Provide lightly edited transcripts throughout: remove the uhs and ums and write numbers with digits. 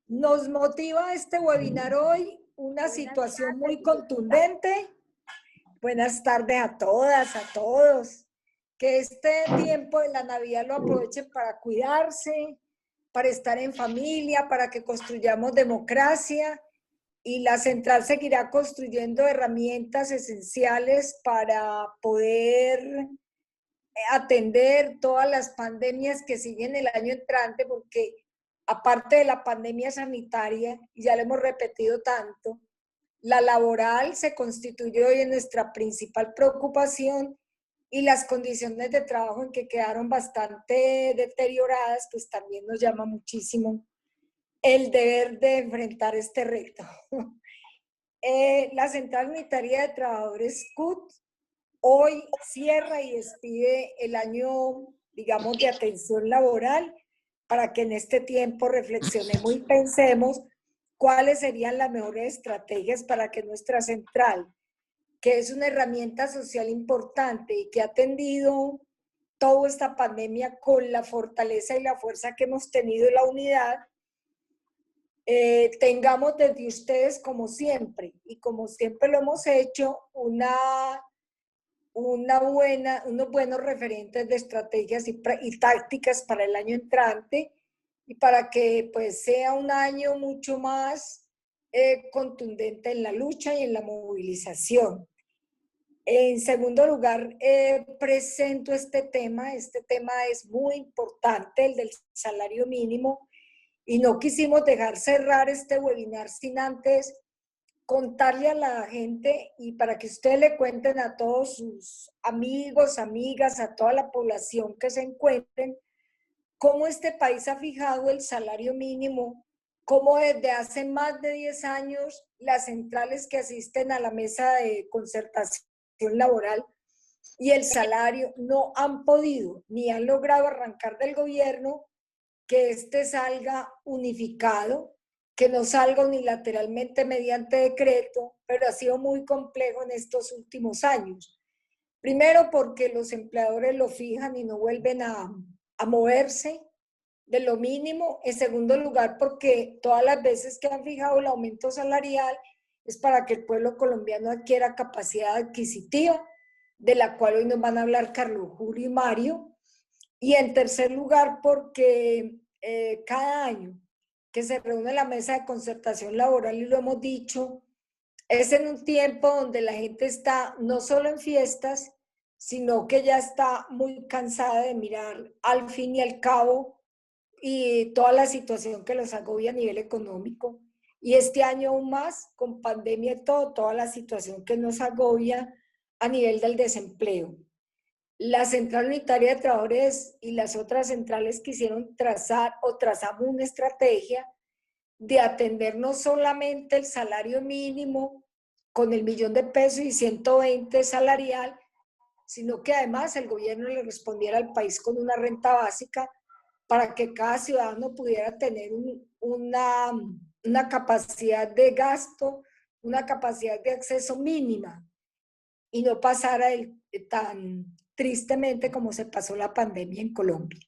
Nos motiva este webinar hoy una situación muy contundente. Buenas tardes a todas, a todos. Que este tiempo de la Navidad lo aprovechen para cuidarse, para estar en familia, para que construyamos democracia, y la central seguirá construyendo herramientas esenciales para poder atender todas las pandemias que siguen el año entrante, porque aparte de la pandemia sanitaria, y ya lo hemos repetido tanto, la laboral se constituyó hoy en nuestra principal preocupación, y las condiciones de trabajo en que quedaron bastante deterioradas, pues también nos llama muchísimo el deber de enfrentar este reto. La Central Unitaria de Trabajadores CUT hoy cierra y despide el año, digamos, de atención laboral, para que en este tiempo reflexionemos y pensemos cuáles serían las mejores estrategias para que nuestra central, que es una herramienta social importante y que ha atendido toda esta pandemia con la fortaleza y la fuerza que hemos tenido en la unidad, tengamos desde ustedes, como siempre, y como siempre lo hemos hecho, unos buenos referentes de estrategias y tácticas para el año entrante, y para que pues sea un año mucho más contundente en la lucha y en la movilización. En segundo lugar, presento este tema es muy importante, el del salario mínimo, y no quisimos dejar cerrar este webinar sin antes contarle a la gente, y para que ustedes le cuenten a todos sus amigos, amigas, a toda la población que se encuentren, cómo este país ha fijado el salario mínimo, cómo desde hace más de 10 años las centrales que asisten a la mesa de concertación laboral y el salario no han podido ni han logrado arrancar del gobierno que este salga unificado, que no salga unilateralmente mediante decreto, pero ha sido muy complejo en estos últimos años. Primero porque los empleadores lo fijan y no vuelven a moverse de lo mínimo. En segundo lugar, porque todas las veces que han fijado el aumento salarial es para que el pueblo colombiano adquiera capacidad adquisitiva, de la cual hoy nos van a hablar Carlos Julio y Mario. Y en tercer lugar, porque cada año que se reúne la mesa de concertación laboral, y lo hemos dicho, es en un tiempo donde la gente está no solo en fiestas, sino que ya está muy cansada de mirar al fin y al cabo y toda la situación que los agobia a nivel económico. Y este año aún más, con pandemia y todo, toda la situación que nos agobia a nivel del desempleo. La Central Unitaria de Trabajadores y las otras centrales quisieron trazar o trazamos una estrategia de atender no solamente el salario mínimo con el $1.000.000 y 120 salarial, sino que además el gobierno le respondiera al país con una renta básica para que cada ciudadano pudiera tener una capacidad de gasto, una capacidad de acceso mínima, y no pasara tan tristemente como se pasó la pandemia en Colombia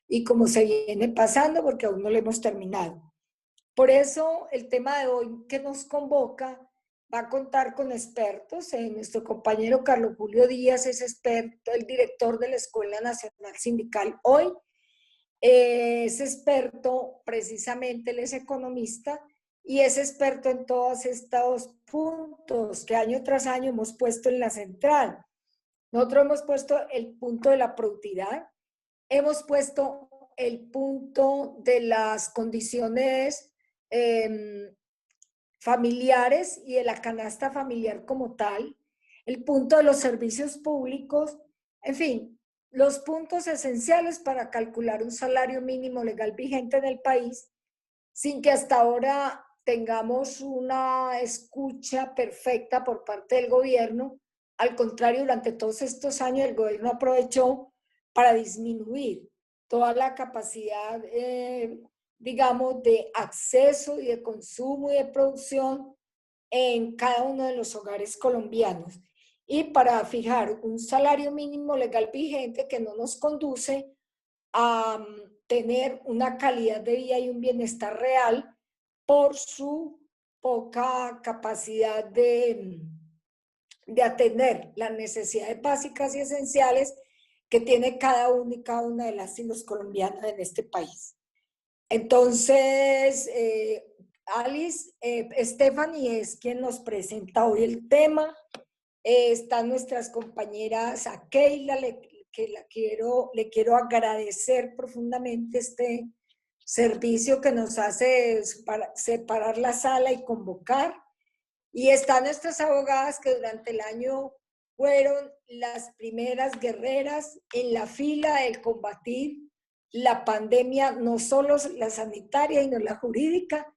y como se viene pasando, porque aún no lo hemos terminado. Por eso el tema de hoy que nos convoca va a contar con expertos. Nuestro compañero Carlos Julio Díaz es experto, el director de la Escuela Nacional Sindical hoy. Es experto, precisamente él es economista y es experto en todos estos puntos que año tras año hemos puesto en la central. Nosotros hemos puesto el punto de la productividad, hemos puesto el punto de las condiciones familiares y de la canasta familiar como tal, el punto de los servicios públicos, en fin, los puntos esenciales para calcular un salario mínimo legal vigente en el país, sin que hasta ahora tengamos una escucha perfecta por parte del gobierno. Al contrario, durante todos estos años el gobierno aprovechó para disminuir toda la capacidad, digamos, de acceso y de consumo y de producción en cada uno de los hogares colombianos, y para fijar un salario mínimo legal vigente que no nos conduce a tener una calidad de vida y un bienestar real por su poca capacidad de atender las necesidades básicas y esenciales que tiene cada uno y cada una de las y los colombianos en este país. Entonces, Alice, Stephanie es quien nos presenta hoy el tema. Están nuestras compañeras, a Keila, que le quiero agradecer profundamente este servicio que nos hace para separar la sala y convocar. Y están nuestras abogadas que durante el año fueron las primeras guerreras en la fila del combatir la pandemia, no solo la sanitaria, sino la jurídica.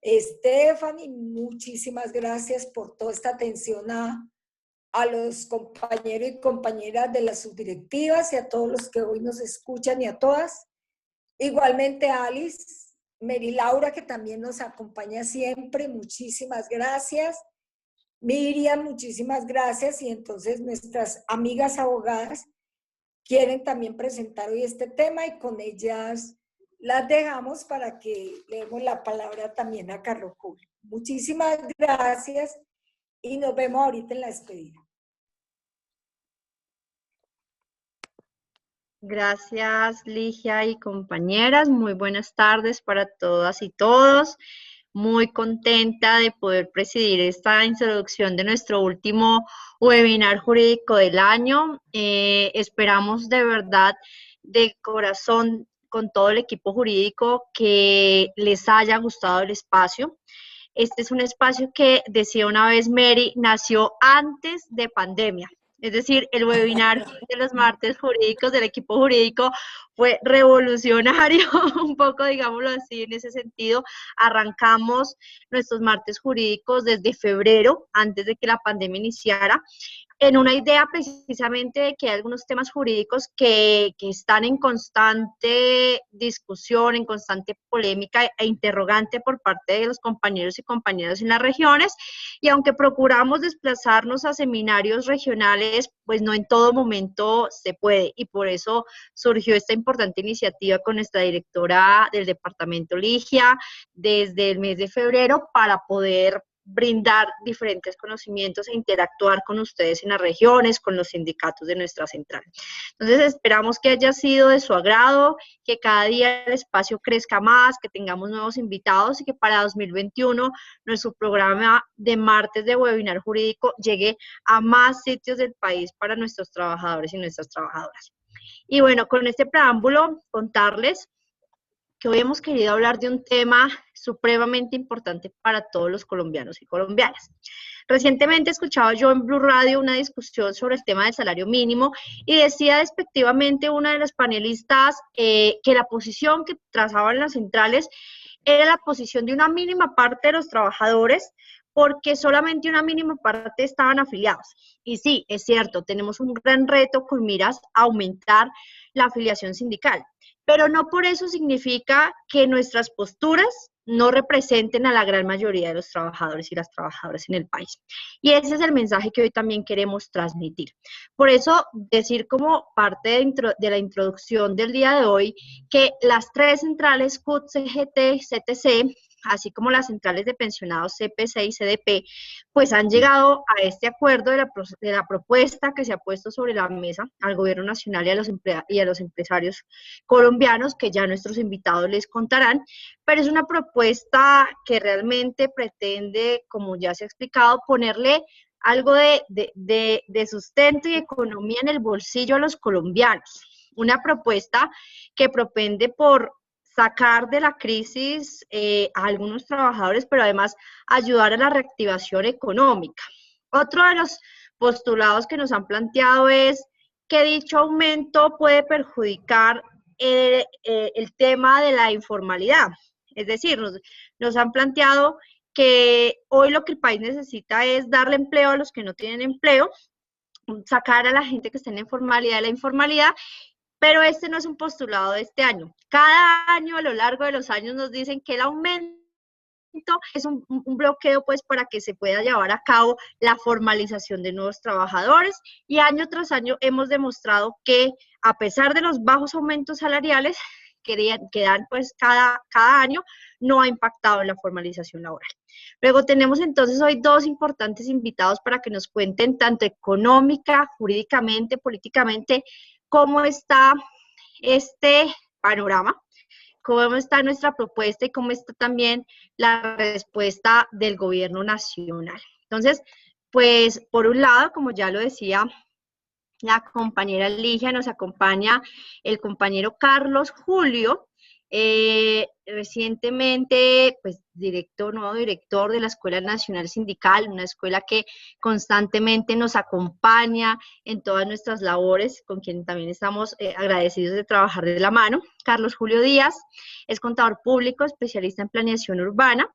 Stephanie, muchísimas gracias por toda esta atención a los compañeros y compañeras de las subdirectivas y a todos los que hoy nos escuchan y a todas. Igualmente Alice, Mary Laura, que también nos acompaña siempre, muchísimas gracias. Miriam, muchísimas gracias. Y entonces nuestras amigas abogadas quieren también presentar hoy este tema y con ellas las dejamos para que le demos la palabra también a Carlos Julio. Muchísimas gracias y nos vemos ahorita en la despedida. Gracias, Ligia y compañeras. Muy buenas tardes para todas y todos. Muy contenta de poder presidir esta introducción de nuestro último webinar jurídico del año. Esperamos de verdad, de corazón, con todo el equipo jurídico, que les haya gustado el espacio. Este es un espacio que, decía una vez Mary, nació antes de pandemia. Es decir, el webinar de los martes jurídicos del equipo jurídico fue revolucionario, un poco, digámoslo así, en ese sentido. Arrancamos nuestros martes jurídicos desde febrero, antes de que la pandemia iniciara, en una idea precisamente de que hay algunos temas jurídicos que están en constante discusión, en constante polémica e interrogante por parte de los compañeros y compañeras en las regiones, y aunque procuramos desplazarnos a seminarios regionales, pues no en todo momento se puede, y por eso surgió esta importante iniciativa con nuestra directora del departamento, Ligia, desde el mes de febrero, para poder brindar diferentes conocimientos e interactuar con ustedes en las regiones, con los sindicatos de nuestra central. Entonces esperamos que haya sido de su agrado, que cada día el espacio crezca más, que tengamos nuevos invitados y que para 2021 nuestro programa de martes de webinar jurídico llegue a más sitios del país para nuestros trabajadores y nuestras trabajadoras. Y bueno, con este preámbulo, contarles que hoy hemos querido hablar de un tema supremamente importante para todos los colombianos y colombianas. Recientemente escuchaba yo en Blue Radio una discusión sobre el tema del salario mínimo y decía despectivamente una de las panelistas que la posición que trazaban las centrales era la posición de una mínima parte de los trabajadores, porque solamente una mínima parte estaban afiliados. Y sí, es cierto, tenemos un gran reto con miras a aumentar la afiliación sindical, pero no por eso significa que nuestras posturas no representen a la gran mayoría de los trabajadores y las trabajadoras en el país. Y ese es el mensaje que hoy también queremos transmitir. Por eso, decir como parte de la introducción del día de hoy, que las tres centrales CUT, CGT, CTC, así como las centrales de pensionados CPC y CDP, pues han llegado a este acuerdo de la propuesta que se ha puesto sobre la mesa al gobierno nacional y a los empresarios colombianos, que ya nuestros invitados les contarán, pero es una propuesta que realmente pretende, como ya se ha explicado, ponerle algo de sustento y economía en el bolsillo a los colombianos. Una propuesta que propende por sacar de la crisis a algunos trabajadores, pero además ayudar a la reactivación económica. Otro de los postulados que nos han planteado es que dicho aumento puede perjudicar el tema de la informalidad. Es decir, nos han planteado que hoy lo que el país necesita es darle empleo a los que no tienen empleo, sacar a la gente que está en la informalidad de la informalidad, pero este no es un postulado de este año. Cada año, a lo largo de los años, nos dicen que el aumento es un bloqueo pues para que se pueda llevar a cabo la formalización de nuevos trabajadores, y año tras año hemos demostrado que a pesar de los bajos aumentos salariales que dan pues cada año no ha impactado en la formalización laboral. Luego tenemos entonces hoy dos importantes invitados para que nos cuenten tanto económica, jurídicamente, políticamente, cómo está este panorama, cómo está nuestra propuesta y cómo está también la respuesta del gobierno nacional. Entonces, pues por un lado, como ya lo decía la compañera Ligia, nos acompaña el compañero Carlos Julio, recientemente, pues, nuevo director de la Escuela Nacional Sindical, una escuela que constantemente nos acompaña en todas nuestras labores, con quien también estamos agradecidos de trabajar de la mano. Carlos Julio Díaz es contador público, especialista en planeación urbana,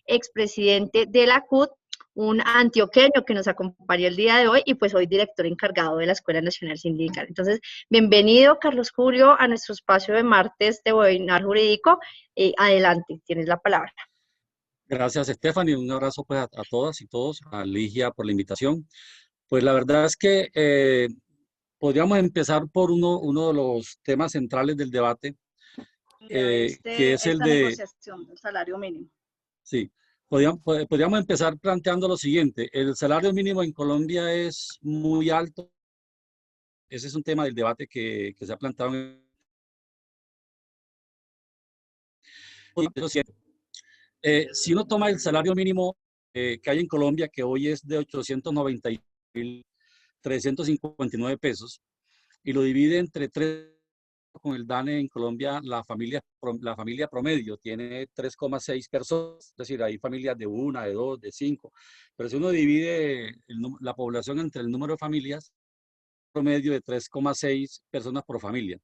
expresidente de la CUT, un antioqueño que nos acompañó el día de hoy y pues hoy director encargado de la Escuela Nacional Sindical. Entonces, bienvenido Carlos Julio a nuestro espacio de martes de webinar jurídico. Adelante, tienes la palabra. Gracias, Stephanie. Un abrazo pues a todas y todos, a Ligia por la invitación. Pues la verdad es que podríamos empezar por uno de los temas centrales del debate, que es el de negociación del salario mínimo. Sí, podríamos empezar planteando lo siguiente. El salario mínimo en Colombia es muy alto. Ese es un tema del debate que se ha planteado si uno toma el salario mínimo que hay en Colombia, que hoy es de 890.359 pesos, y lo divide entre tres, con el DANE en Colombia, la familia promedio tiene 3,6 personas, es decir, hay familias de una, de dos, de cinco, pero si uno divide la población entre el número de familias, promedio de 3,6 personas por familia.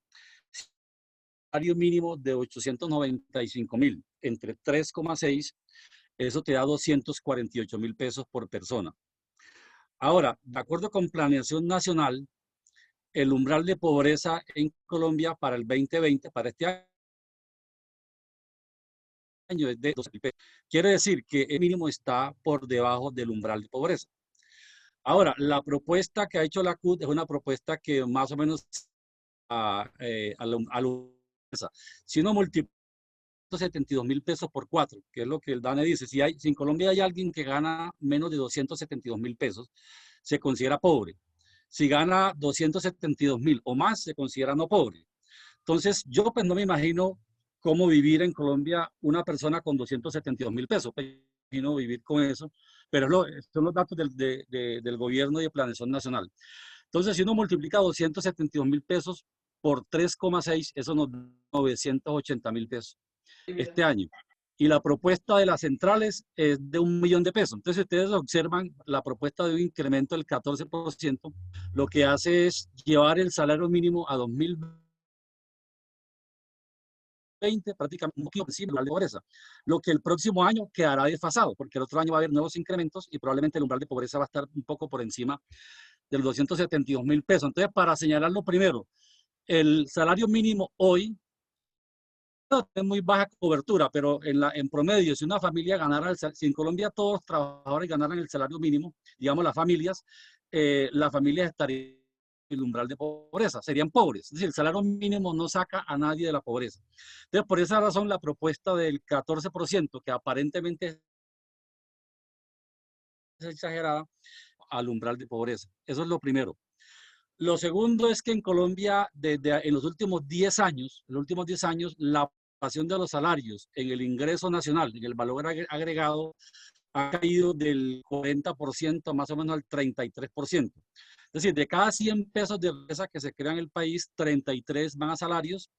Salario mínimo de 895.000 entre 3,6, eso te da 248.000 pesos por persona. Ahora, de acuerdo con Planeación Nacional, el umbral de pobreza en Colombia para el 2020, para este año, es de 12.000 pesos. Quiere decir que el mínimo está por debajo del umbral de pobreza. Ahora, la propuesta que ha hecho la CUT es una propuesta que más o menos si uno multiplica 72.000 pesos por 4, que es lo que el DANE dice, si en Colombia hay alguien que gana menos de 272.000 pesos, se considera pobre. Si gana 272.000 o más, se considera no pobre. Entonces, yo pues no me imagino cómo vivir en Colombia una persona con 272.000 pesos. Me imagino vivir con eso, pero son los datos del gobierno y de Planeación Nacional. Entonces, si uno multiplica 272.000 pesos por 3,6, eso nos da 980.000 pesos este año. Y la propuesta de las centrales es de 1 millón de pesos. Entonces, ustedes observan la propuesta de un incremento del 14%, lo que hace es llevar el salario mínimo a 2020, prácticamente un poquito por encima del umbral de pobreza, lo que el próximo año quedará desfasado, porque el otro año va a haber nuevos incrementos y probablemente el umbral de pobreza va a estar un poco por encima de los 272.000 pesos. Entonces, para señalarlo primero, el salario mínimo hoy es muy baja cobertura, pero en promedio, si una familia ganara, si en Colombia todos los trabajadores ganaran el salario mínimo, digamos las familias estarían en el umbral de pobreza, serían pobres. Es decir, el salario mínimo no saca a nadie de la pobreza. Entonces, por esa razón, la propuesta del 14%, que aparentemente es exagerada, al umbral de pobreza. Eso es lo primero. Lo segundo es que en Colombia, en los últimos 10 años, la participación de los salarios en el ingreso nacional, en el valor agregado, ha caído del 40% más o menos al 33%. Es decir, de cada 100 pesos de riqueza que se crea en el país, 33 van a salarios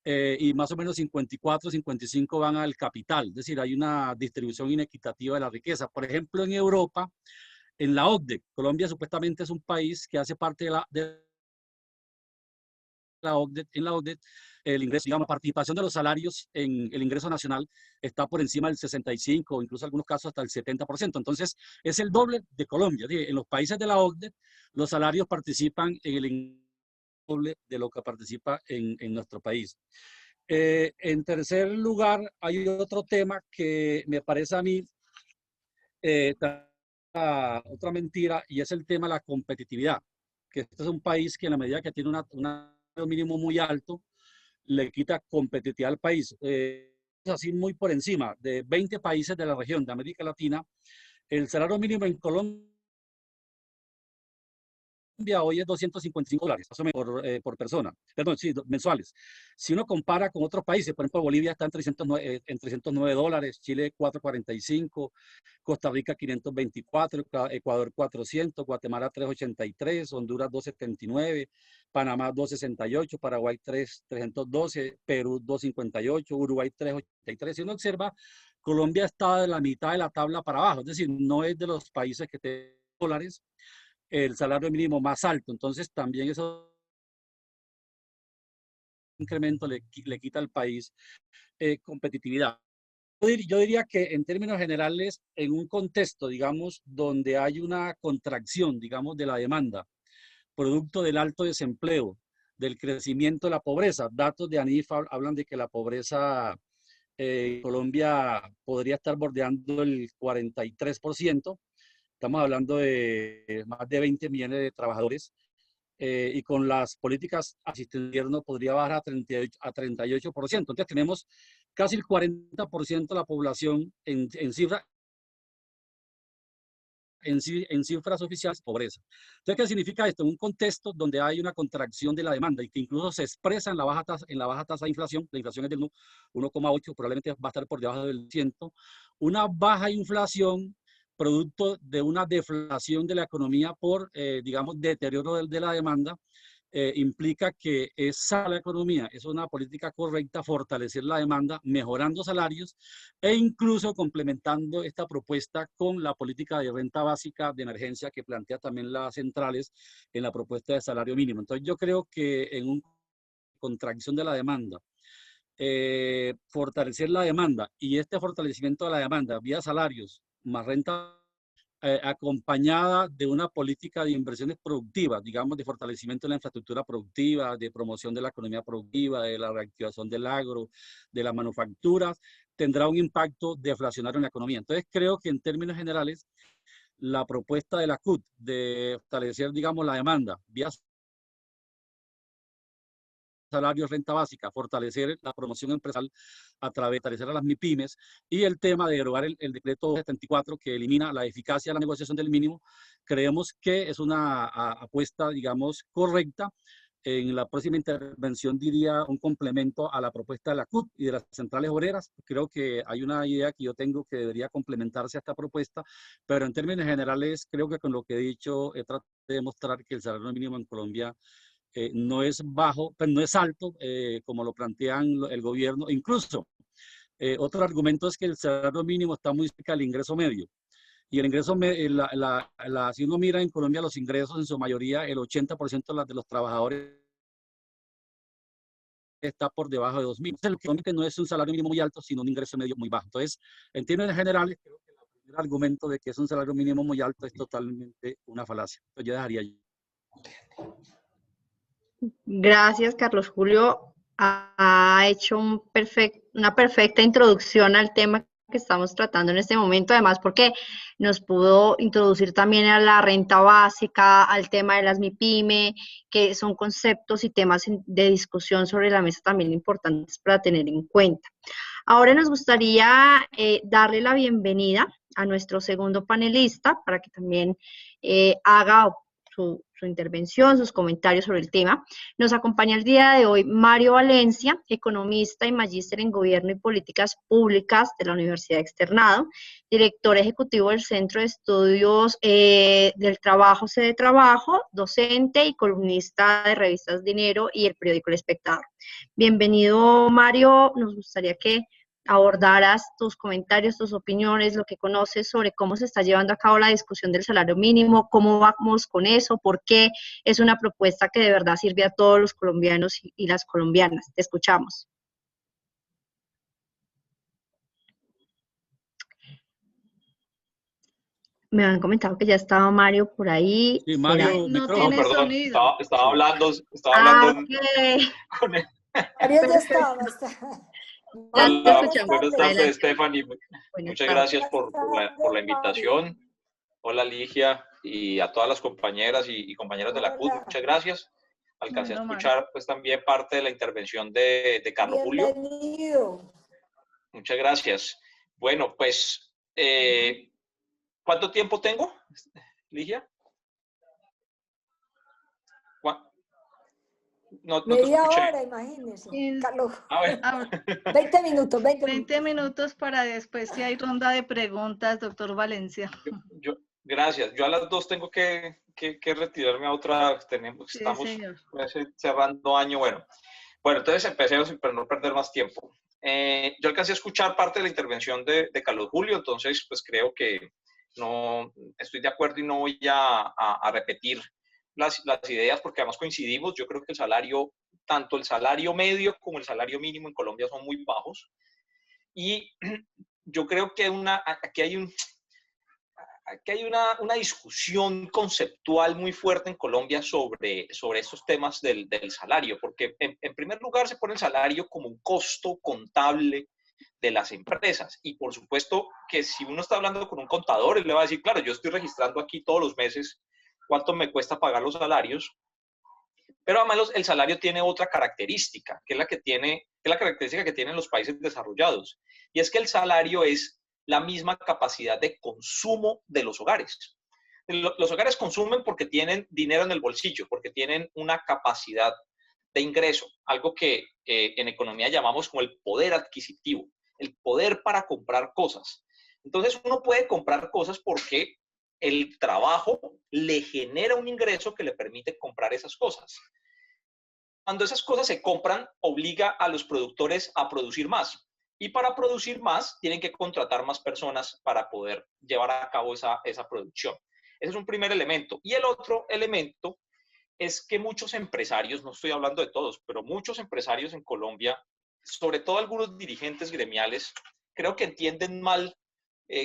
y más o menos 54, 55 van al capital. Es decir, hay una distribución inequitativa de la riqueza. Por ejemplo, en Europa, en la OCDE, Colombia supuestamente es un país que hace parte de la OCDE, en la OCDE, el ingreso, digamos, participación de los salarios en el ingreso nacional está por encima del 65 o incluso en algunos casos hasta el 70%. Entonces, es el doble de Colombia. En los países de la OCDE, los salarios participan en el doble de lo que participa en nuestro país. En tercer lugar, hay otro tema que me parece a mí otra mentira, y es el tema de la competitividad. Que este es un país que en la medida que tiene un salario mínimo muy alto, le quita competitividad al país. Así muy por encima, de 20 países de la región de América Latina, el salario mínimo en Colombia hoy es $255 más o menos por persona, perdón, sí, mensuales. Si uno compara con otros países, por ejemplo, Bolivia está en $309, Chile $445, Costa Rica $524, Ecuador $400, Guatemala $383, Honduras $279, Panamá $268, Paraguay $312, Perú $258, Uruguay $383. Si uno observa, Colombia está de la mitad de la tabla para abajo, es decir, no es de los países que tienen dólares el salario mínimo más alto. Entonces también eso incremento le quita al país competitividad. Yo diría que en términos generales, en un contexto, digamos, donde hay una contracción, digamos, de la demanda, producto del alto desempleo, del crecimiento de la pobreza, datos de ANIF hablan de que la pobreza en Colombia podría estar bordeando el 43%. Estamos hablando de más de 20 millones de trabajadores y con las políticas asistenciales podría bajar a 38%. Entonces tenemos casi el 40% de la población en cifras oficiales de pobreza. Entonces, ¿qué significa esto? En un contexto donde hay una contracción de la demanda y que incluso se expresa en la baja tasa de inflación, la inflación es del 1,8, probablemente va a estar por debajo del 100%, una baja inflación producto de una deflación de la economía por, digamos, deterioro de la demanda, implica que esa la economía, es una política correcta, fortalecer la demanda, mejorando salarios e incluso complementando esta propuesta con la política de renta básica de emergencia que plantea también las centrales en la propuesta de salario mínimo. Entonces yo creo que en una contracción de la demanda, fortalecer la demanda y este fortalecimiento de la demanda vía salarios más renta acompañada de una política de inversiones productivas, digamos, de fortalecimiento de la infraestructura productiva, de promoción de la economía productiva, de la reactivación del agro, de las manufacturas, tendrá un impacto deflacionario en la economía. Entonces, creo que en términos generales, la propuesta de la CUT de fortalecer, digamos, la demanda vía salarios, renta básica, fortalecer la promoción empresarial a través de fortalecer a las MIPYMES y el tema de derogar el decreto 274 que elimina la eficacia de la negociación del mínimo, creemos que es una apuesta, digamos, correcta. En la próxima intervención diría un complemento a la propuesta de la CUT y de las centrales obreras. Creo que hay una idea que yo tengo que debería complementarse a esta propuesta, pero en términos generales creo que con lo que he dicho he tratado de demostrar que el salario mínimo en Colombia no es bajo, pero no es alto, como lo plantean el gobierno. Incluso, otro argumento es que el salario mínimo está muy cerca del ingreso medio. Y el ingreso, si uno mira en Colombia los ingresos, en su mayoría, el 80% de los trabajadores está por debajo de 2.000. Entonces, no es un salario mínimo muy alto, sino un ingreso medio muy bajo. Entonces, en términos generales, creo que el primer argumento de que es un salario mínimo muy alto es totalmente una falacia. Entonces, yo dejaría ahí. Gracias, Carlos Julio. Ha hecho una perfecta introducción al tema que estamos tratando en este momento, además porque nos pudo introducir también a la renta básica, al tema de las MIPYME, que son conceptos y temas de discusión sobre la mesa también importantes para tener en cuenta. Ahora nos gustaría darle la bienvenida a nuestro segundo panelista para que también haga su intervención, sus comentarios sobre el tema. Nos acompaña el día de hoy Mario Valencia, economista y magíster en Gobierno y Políticas Públicas de la Universidad Externado, director ejecutivo del Centro de Estudios del Trabajo, Sede Trabajo, docente y columnista de revistas Dinero y el periódico El Espectador. Bienvenido, Mario. Nos gustaría que abordaras tus comentarios, tus opiniones, lo que conoces sobre cómo se está llevando a cabo la discusión del salario mínimo, cómo vamos con eso, por qué es una propuesta que de verdad sirve a todos los colombianos y las colombianas. Te escuchamos. Me han comentado que ya estaba Mario por ahí. Sí, Mario, no tiene perdón, sonido. estaba hablando Okay. con él. Mario ya está. Ya te Hola, escuchamos. buenas tardes, Stephanie. Muchas gracias por la invitación. Hola, Ligia, y a todas las compañeras y compañeros de la CUT, muchas gracias. alcancé a escuchar pues también parte de la intervención de Carlos Julio. Bienvenido. Muchas gracias. Bueno, pues, ¿cuánto tiempo tengo, Ligia? No te Media escuché. hora, imagínese. Carlos. A ver. 20 minutos, 20 minutos para después, si hay ronda de preguntas, doctor Valencia. Gracias. Yo a las 2 tengo que retirarme a otra. Estamos cerrando año. Bueno, entonces empecemos para no perder más tiempo. Yo alcancé a escuchar parte de la intervención de Carlos Julio, entonces pues creo que no estoy de acuerdo y no voy a repetir las ideas porque además coincidimos. Yo creo que tanto el salario medio como el salario mínimo en Colombia son muy bajos y yo creo que aquí hay una discusión conceptual muy fuerte en Colombia sobre estos temas del salario, porque en primer lugar se pone el salario como un costo contable de las empresas. Y por supuesto que si uno está hablando con un contador, él le va a decir, claro, yo estoy registrando aquí todos los meses cuánto me cuesta pagar los salarios, pero además el salario tiene otra característica, que es la característica que tienen los países desarrollados, y es que el salario es la misma capacidad de consumo de los hogares. Los hogares consumen porque tienen dinero en el bolsillo, porque tienen una capacidad de ingreso, algo que en economía llamamos como el poder adquisitivo, el poder para comprar cosas. Entonces uno puede comprar cosas porque el trabajo le genera un ingreso que le permite comprar esas cosas. Cuando esas cosas se compran, obliga a los productores a producir más. Y para producir más, tienen que contratar más personas para poder llevar a cabo esa producción. Ese es un primer elemento. Y el otro elemento es que muchos empresarios, no estoy hablando de todos, pero muchos empresarios en Colombia, sobre todo algunos dirigentes gremiales, creo que entienden mal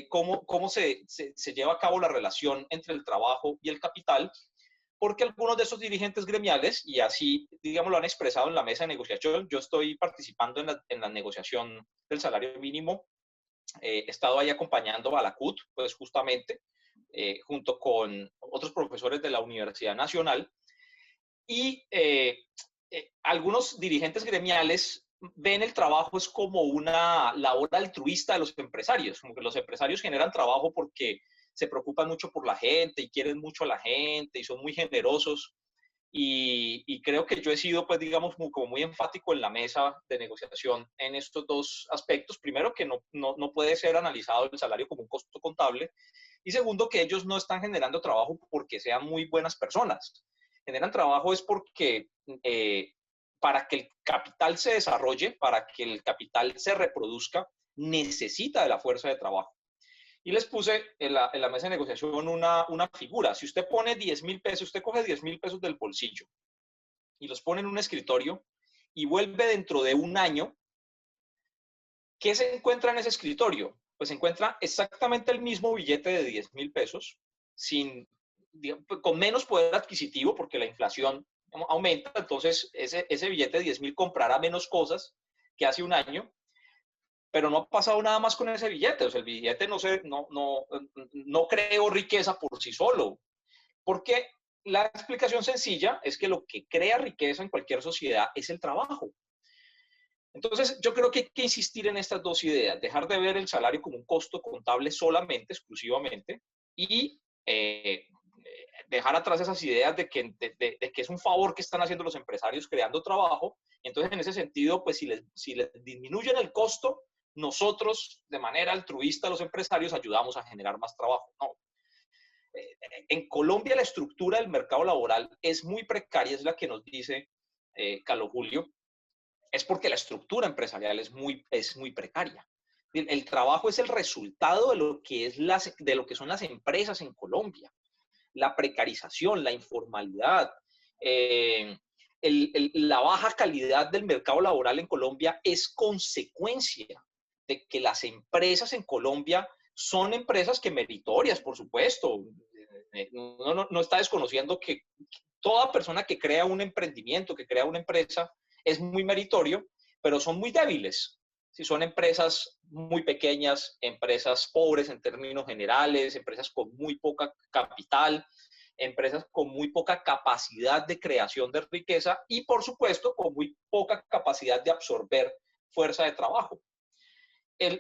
cómo se lleva a cabo la relación entre el trabajo y el capital, porque algunos de esos dirigentes gremiales, y así, digamos, lo han expresado en la mesa de negociación. Yo estoy participando en la negociación del salario mínimo. He estado ahí acompañando a la CUT, pues justamente, junto con otros profesores de la Universidad Nacional. Y algunos dirigentes gremiales ven el trabajo es como una labor altruista de los empresarios, como que los empresarios generan trabajo porque se preocupan mucho por la gente y quieren mucho a la gente y son muy generosos. Y creo que yo he sido, pues, digamos, como muy enfático en la mesa de negociación en estos dos aspectos. Primero, que no puede ser analizado el salario como un costo contable. Y segundo, que ellos no están generando trabajo porque sean muy buenas personas. Generan trabajo es porque para que el capital se desarrolle, para que el capital se reproduzca, necesita de la fuerza de trabajo. Y les puse en la mesa de negociación una figura. Si usted pone 10.000 pesos, usted coge 10.000 pesos del bolsillo y los pone en un escritorio y vuelve dentro de un año, ¿qué se encuentra en ese escritorio? Pues se encuentra exactamente el mismo billete de 10.000 pesos, con menos poder adquisitivo, porque la inflación aumenta, entonces ese billete de 10.000 comprará menos cosas que hace un año, pero no ha pasado nada más con ese billete. O sea, el billete no creó riqueza por sí solo, porque la explicación sencilla es que lo que crea riqueza en cualquier sociedad es el trabajo. Entonces, yo creo que hay que insistir en estas dos ideas, dejar de ver el salario como un costo contable solamente, exclusivamente, y dejar atrás esas ideas de que es un favor que están haciendo los empresarios creando trabajo. Entonces, en ese sentido, pues si les disminuyen el costo, nosotros, de manera altruista, los empresarios, ayudamos a generar más trabajo. No. En Colombia la estructura del mercado laboral es muy precaria, es la que nos dice Carlos Julio, es porque la estructura empresarial es muy precaria. El trabajo es el resultado de lo que son las empresas en Colombia. La precarización, la informalidad, la baja calidad del mercado laboral en Colombia es consecuencia de que las empresas en Colombia son empresas que meritorias, por supuesto. No está desconociendo que toda persona que crea un emprendimiento, que crea una empresa, es muy meritorio, pero son muy débiles. Si son empresas muy pequeñas, empresas pobres en términos generales, empresas con muy poca capital, empresas con muy poca capacidad de creación de riqueza y, por supuesto, con muy poca capacidad de absorber fuerza de trabajo.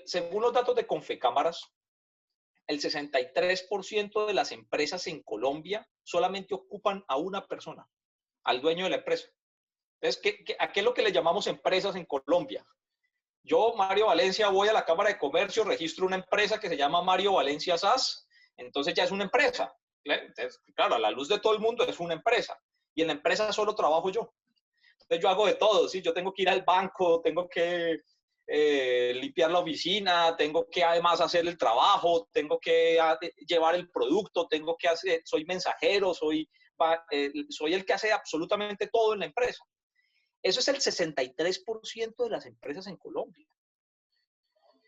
Según los datos de Confecámaras, el 63% de las empresas en Colombia solamente ocupan a una persona, al dueño de la empresa. Entonces, ¿a qué es lo que le llamamos empresas en Colombia? Yo, Mario Valencia, voy a la Cámara de Comercio, registro una empresa que se llama Mario Valencia SAS, entonces ya es una empresa. Entonces, claro, a la luz de todo el mundo es una empresa. Y en la empresa solo trabajo yo. Entonces yo hago de todo, ¿sí? Yo tengo que ir al banco, tengo que limpiar la oficina, tengo que además hacer el trabajo, tengo que llevar el producto, tengo que hacer, soy mensajero, soy el que hace absolutamente todo en la empresa. Eso es el 63% de las empresas en Colombia.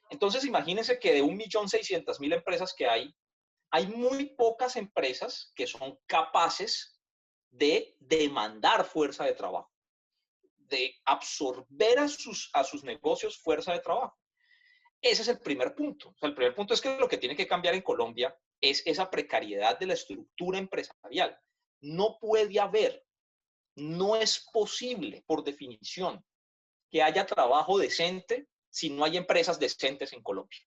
Entonces, imagínense que de 1.600.000 empresas que hay muy pocas empresas que son capaces de demandar fuerza de trabajo, de absorber a sus negocios fuerza de trabajo. Ese es el primer punto. O sea, el primer punto es que lo que tiene que cambiar en Colombia es esa precariedad de la estructura empresarial. No puede haber, no es posible, por definición, que haya trabajo decente si no hay empresas decentes en Colombia.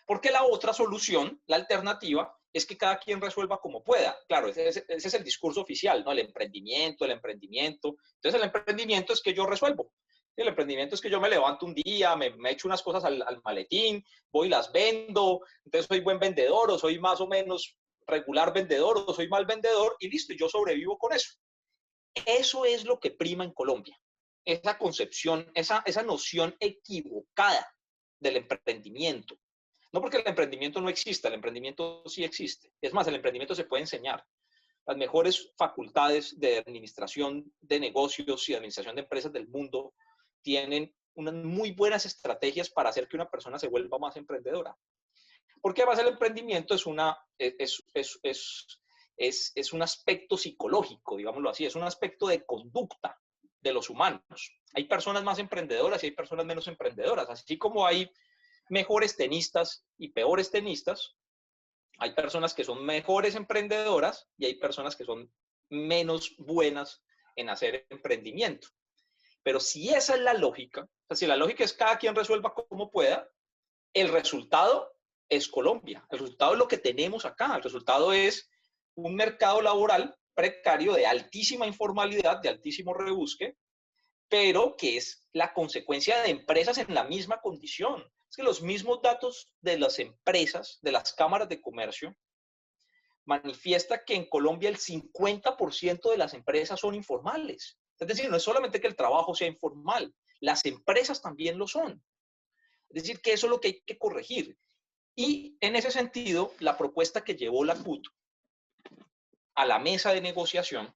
Porque la otra solución, la alternativa, es que cada quien resuelva como pueda. Claro, ese es el discurso oficial, ¿no? El emprendimiento. Entonces, el emprendimiento es que yo resuelvo. El emprendimiento es que yo me levanto un día, me echo unas cosas al maletín, voy y las vendo, entonces soy buen vendedor o soy más o menos regular vendedor o soy mal vendedor y listo, yo sobrevivo con eso. Eso es lo que prima en Colombia. Esa concepción, esa noción equivocada del emprendimiento. No porque el emprendimiento no exista, el emprendimiento sí existe. Es más, el emprendimiento se puede enseñar. Las mejores facultades de administración de negocios y de administración de empresas del mundo tienen unas muy buenas estrategias para hacer que una persona se vuelva más emprendedora. Porque además el emprendimiento es un aspecto psicológico, digámoslo así, es un aspecto de conducta de los humanos. Hay personas más emprendedoras y hay personas menos emprendedoras, así como hay mejores tenistas y peores tenistas, hay personas que son mejores emprendedoras y hay personas que son menos buenas en hacer emprendimiento. Pero si esa es la lógica, o sea, si la lógica es cada quien resuelva como pueda, el resultado es Colombia. El resultado es lo que tenemos acá. El resultado es un mercado laboral precario de altísima informalidad, de altísimo rebusque, pero que es la consecuencia de empresas en la misma condición. Es que los mismos datos de las empresas, de las cámaras de comercio, manifiesta que en Colombia el 50% de las empresas son informales. Es decir, no es solamente que el trabajo sea informal, las empresas también lo son. Es decir, que eso es lo que hay que corregir. Y en ese sentido, la propuesta que llevó la CUT a la mesa de negociación,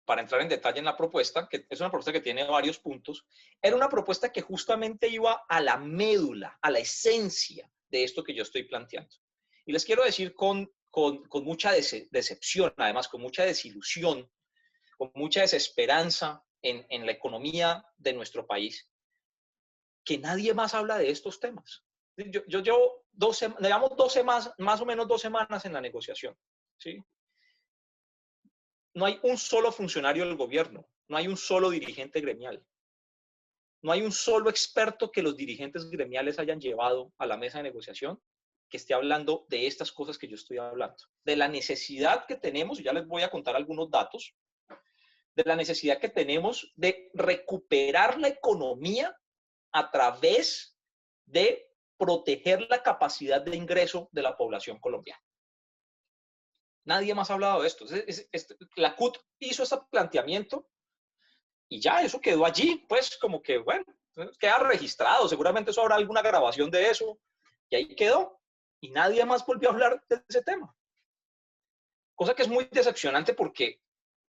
para entrar en detalle en la propuesta, que es una propuesta que tiene varios puntos, era una propuesta que justamente iba a la médula, a la esencia de esto que yo estoy planteando. Y les quiero decir con mucha decepción, además con mucha desilusión, con mucha desesperanza en la economía de nuestro país, que nadie más habla de estos temas. Yo llevo más o menos 2 semanas en la negociación, ¿sí? No hay un solo funcionario del gobierno, no hay un solo dirigente gremial, no hay un solo experto que los dirigentes gremiales hayan llevado a la mesa de negociación que esté hablando de estas cosas que yo estoy hablando, de la necesidad que tenemos, y ya les voy a contar algunos datos, de la necesidad que tenemos de recuperar la economía a través de proteger la capacidad de ingreso de la población colombiana. Nadie más ha hablado de esto. La CUT hizo este planteamiento y ya eso quedó allí, pues como que, bueno, queda registrado. Seguramente eso habrá alguna grabación de eso y ahí quedó. Y nadie más volvió a hablar de ese tema. Cosa que es muy decepcionante porque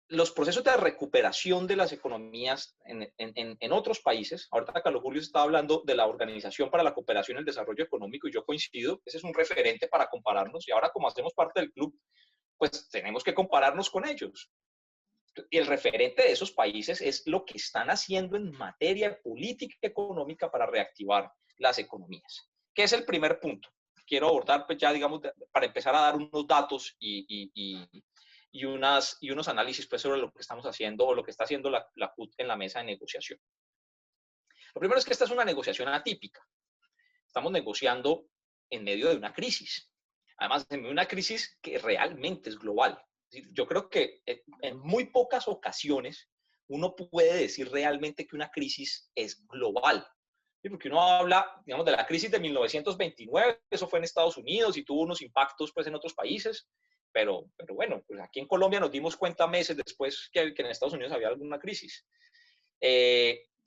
los procesos de recuperación de las economías en otros países, ahorita Carlos Julio está hablando de la Organización para la Cooperación y el Desarrollo Económico y yo coincido, ese es un referente para compararnos y ahora como hacemos parte del club, pues tenemos que compararnos con ellos. Y el referente de esos países es lo que están haciendo en materia de política económica para reactivar las economías, que es el primer punto. quiero abordar, pues ya digamos, para empezar a dar unos datos y unos análisis pues, sobre lo que estamos haciendo o lo que está haciendo la CUT en la mesa de negociación. Lo primero es que esta es una negociación atípica. Estamos negociando en medio de una crisis. Además, en una crisis que realmente es global. Yo creo que en muy pocas ocasiones uno puede decir realmente que una crisis es global. ¿Sí? Porque uno habla, digamos, de la crisis de 1929, eso fue en Estados Unidos y tuvo unos impactos pues, en otros países, pero bueno, pues aquí en Colombia nos dimos cuenta meses después que en Estados Unidos había alguna crisis.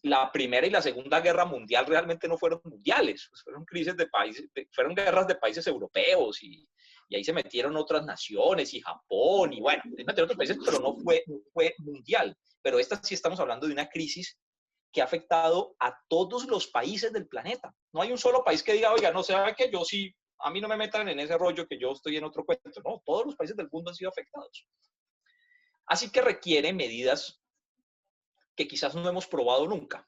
La Primera y la Segunda Guerra Mundial realmente no fueron mundiales, pues fueron crisis de países, fueron guerras de países europeos y ahí se metieron otras naciones y Japón y bueno, se metieron otros países, pero no fue mundial. Pero esta sí estamos hablando de una crisis que ha afectado a todos los países del planeta. No hay un solo país que diga, oiga, no sabe que yo sí, a mí no me metan en ese rollo que yo estoy en otro cuento. No, todos los países del mundo han sido afectados. Así que requiere medidas que quizás no hemos probado nunca,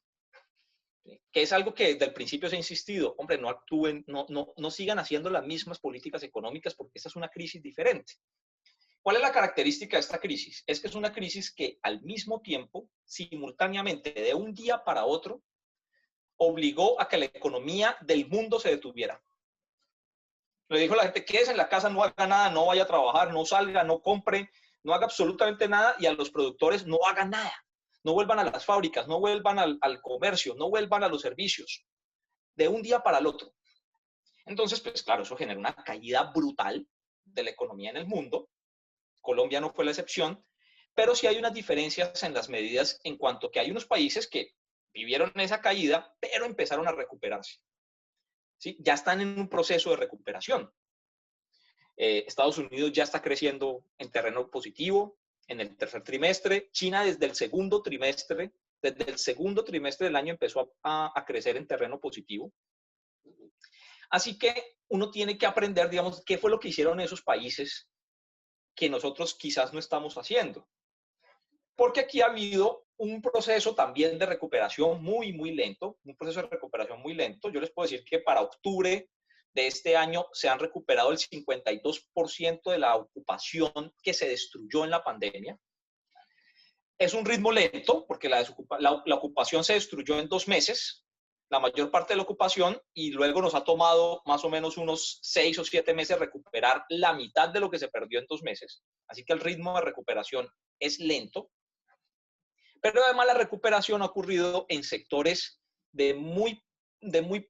que es algo que desde el principio se ha insistido, hombre, no actúen, no sigan haciendo las mismas políticas económicas porque esta es una crisis diferente. ¿Cuál es la característica de esta crisis? Es que es una crisis que al mismo tiempo, simultáneamente, de un día para otro, obligó a que la economía del mundo se detuviera. Le dijo a la gente, quédese en la casa, no haga nada, no vaya a trabajar, no salga, no compre, no haga absolutamente nada, y a los productores no hagan nada. No vuelvan a las fábricas, no vuelvan al comercio, no vuelvan a los servicios, de un día para el otro. Entonces, pues claro, eso genera una caída brutal de la economía en el mundo. Colombia no fue la excepción, pero sí hay unas diferencias en las medidas en cuanto que hay unos países que vivieron esa caída, pero empezaron a recuperarse. ¿Sí? Ya están en un proceso de recuperación. Estados Unidos ya está creciendo en terreno positivo en el tercer trimestre. China desde el segundo trimestre del año empezó a crecer en terreno positivo. Así que uno tiene que aprender, digamos, qué fue lo que hicieron esos países que nosotros quizás no estamos haciendo. Porque aquí ha habido un proceso también de recuperación muy, muy lento, un proceso de recuperación muy lento. Yo les puedo decir que para octubre de este año se han recuperado el 52% de la ocupación que se destruyó en la pandemia. Es un ritmo lento porque la ocupación se destruyó en 2 meses, la mayor parte de la ocupación, y luego nos ha tomado más o menos unos 6 o 7 meses recuperar la mitad de lo que se perdió en 2 meses. Así que el ritmo de recuperación es lento. Pero además la recuperación ha ocurrido en sectores de muy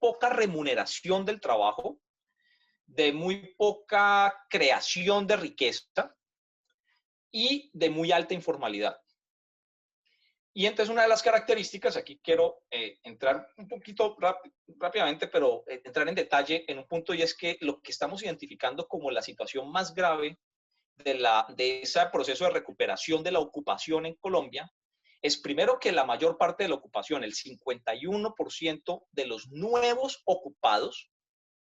poca remuneración del trabajo, de muy poca creación de riqueza y de muy alta informalidad. Y entonces una de las características, aquí quiero entrar un poquito rápidamente, pero entrar en detalle en un punto, y es que lo que estamos identificando como la situación más grave de ese proceso de recuperación de la ocupación en Colombia es primero que la mayor parte de la ocupación, el 51% de los nuevos ocupados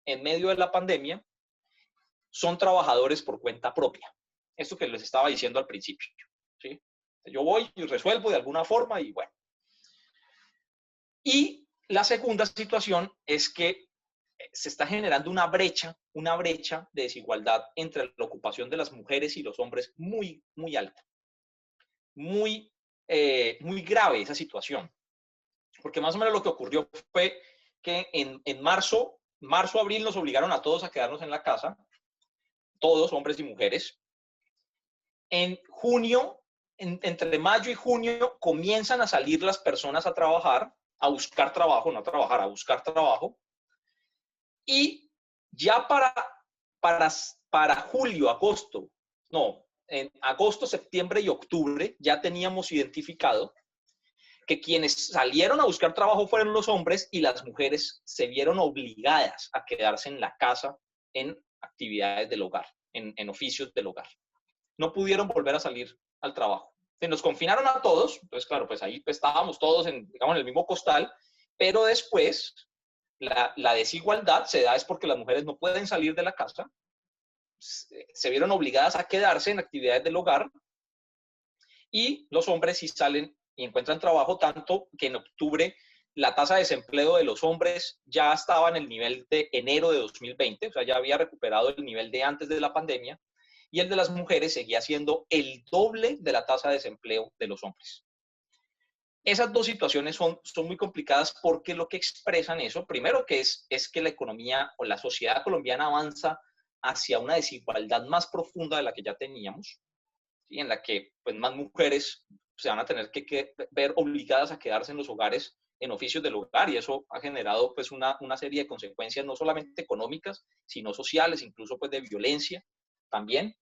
en medio de la pandemia, son trabajadores por cuenta propia. Esto que les estaba diciendo al principio, ¿sí? Yo voy y resuelvo de alguna forma y bueno. Y la segunda situación es que se está generando una brecha de desigualdad entre la ocupación de las mujeres y los hombres muy, muy alta. Muy grave esa situación. Porque más o menos lo que ocurrió fue que en marzo, abril nos obligaron a todos a quedarnos en la casa, todos, hombres y mujeres. En junio, entre mayo y junio, comienzan a salir las personas a trabajar, a buscar trabajo, no a trabajar, a buscar trabajo. Y ya para julio, agosto, no, en agosto, septiembre y octubre ya teníamos identificado que quienes salieron a buscar trabajo fueron los hombres y las mujeres se vieron obligadas a quedarse en la casa en actividades del hogar, en oficios del hogar. No pudieron volver a salir al trabajo. Se nos confinaron a todos, entonces claro, pues ahí estábamos todos digamos, en el mismo costal, pero después la desigualdad se da es porque las mujeres no pueden salir de la casa, se vieron obligadas a quedarse en actividades del hogar y los hombres sí salen y encuentran trabajo, tanto que en octubre la tasa de desempleo de los hombres ya estaba en el nivel de enero de 2020, o sea, ya había recuperado el nivel de antes de la pandemia, y el de las mujeres seguía siendo el doble de la tasa de desempleo de los hombres. Esas dos situaciones son muy complicadas porque lo que expresan eso, primero que es que la economía o la sociedad colombiana avanza hacia una desigualdad más profunda de la que ya teníamos, ¿sí? En la que pues, más mujeres se van a tener que ver obligadas a quedarse en los hogares, en oficios del hogar, y eso ha generado pues, una serie de consecuencias no solamente económicas, sino sociales, incluso pues, de violencia también.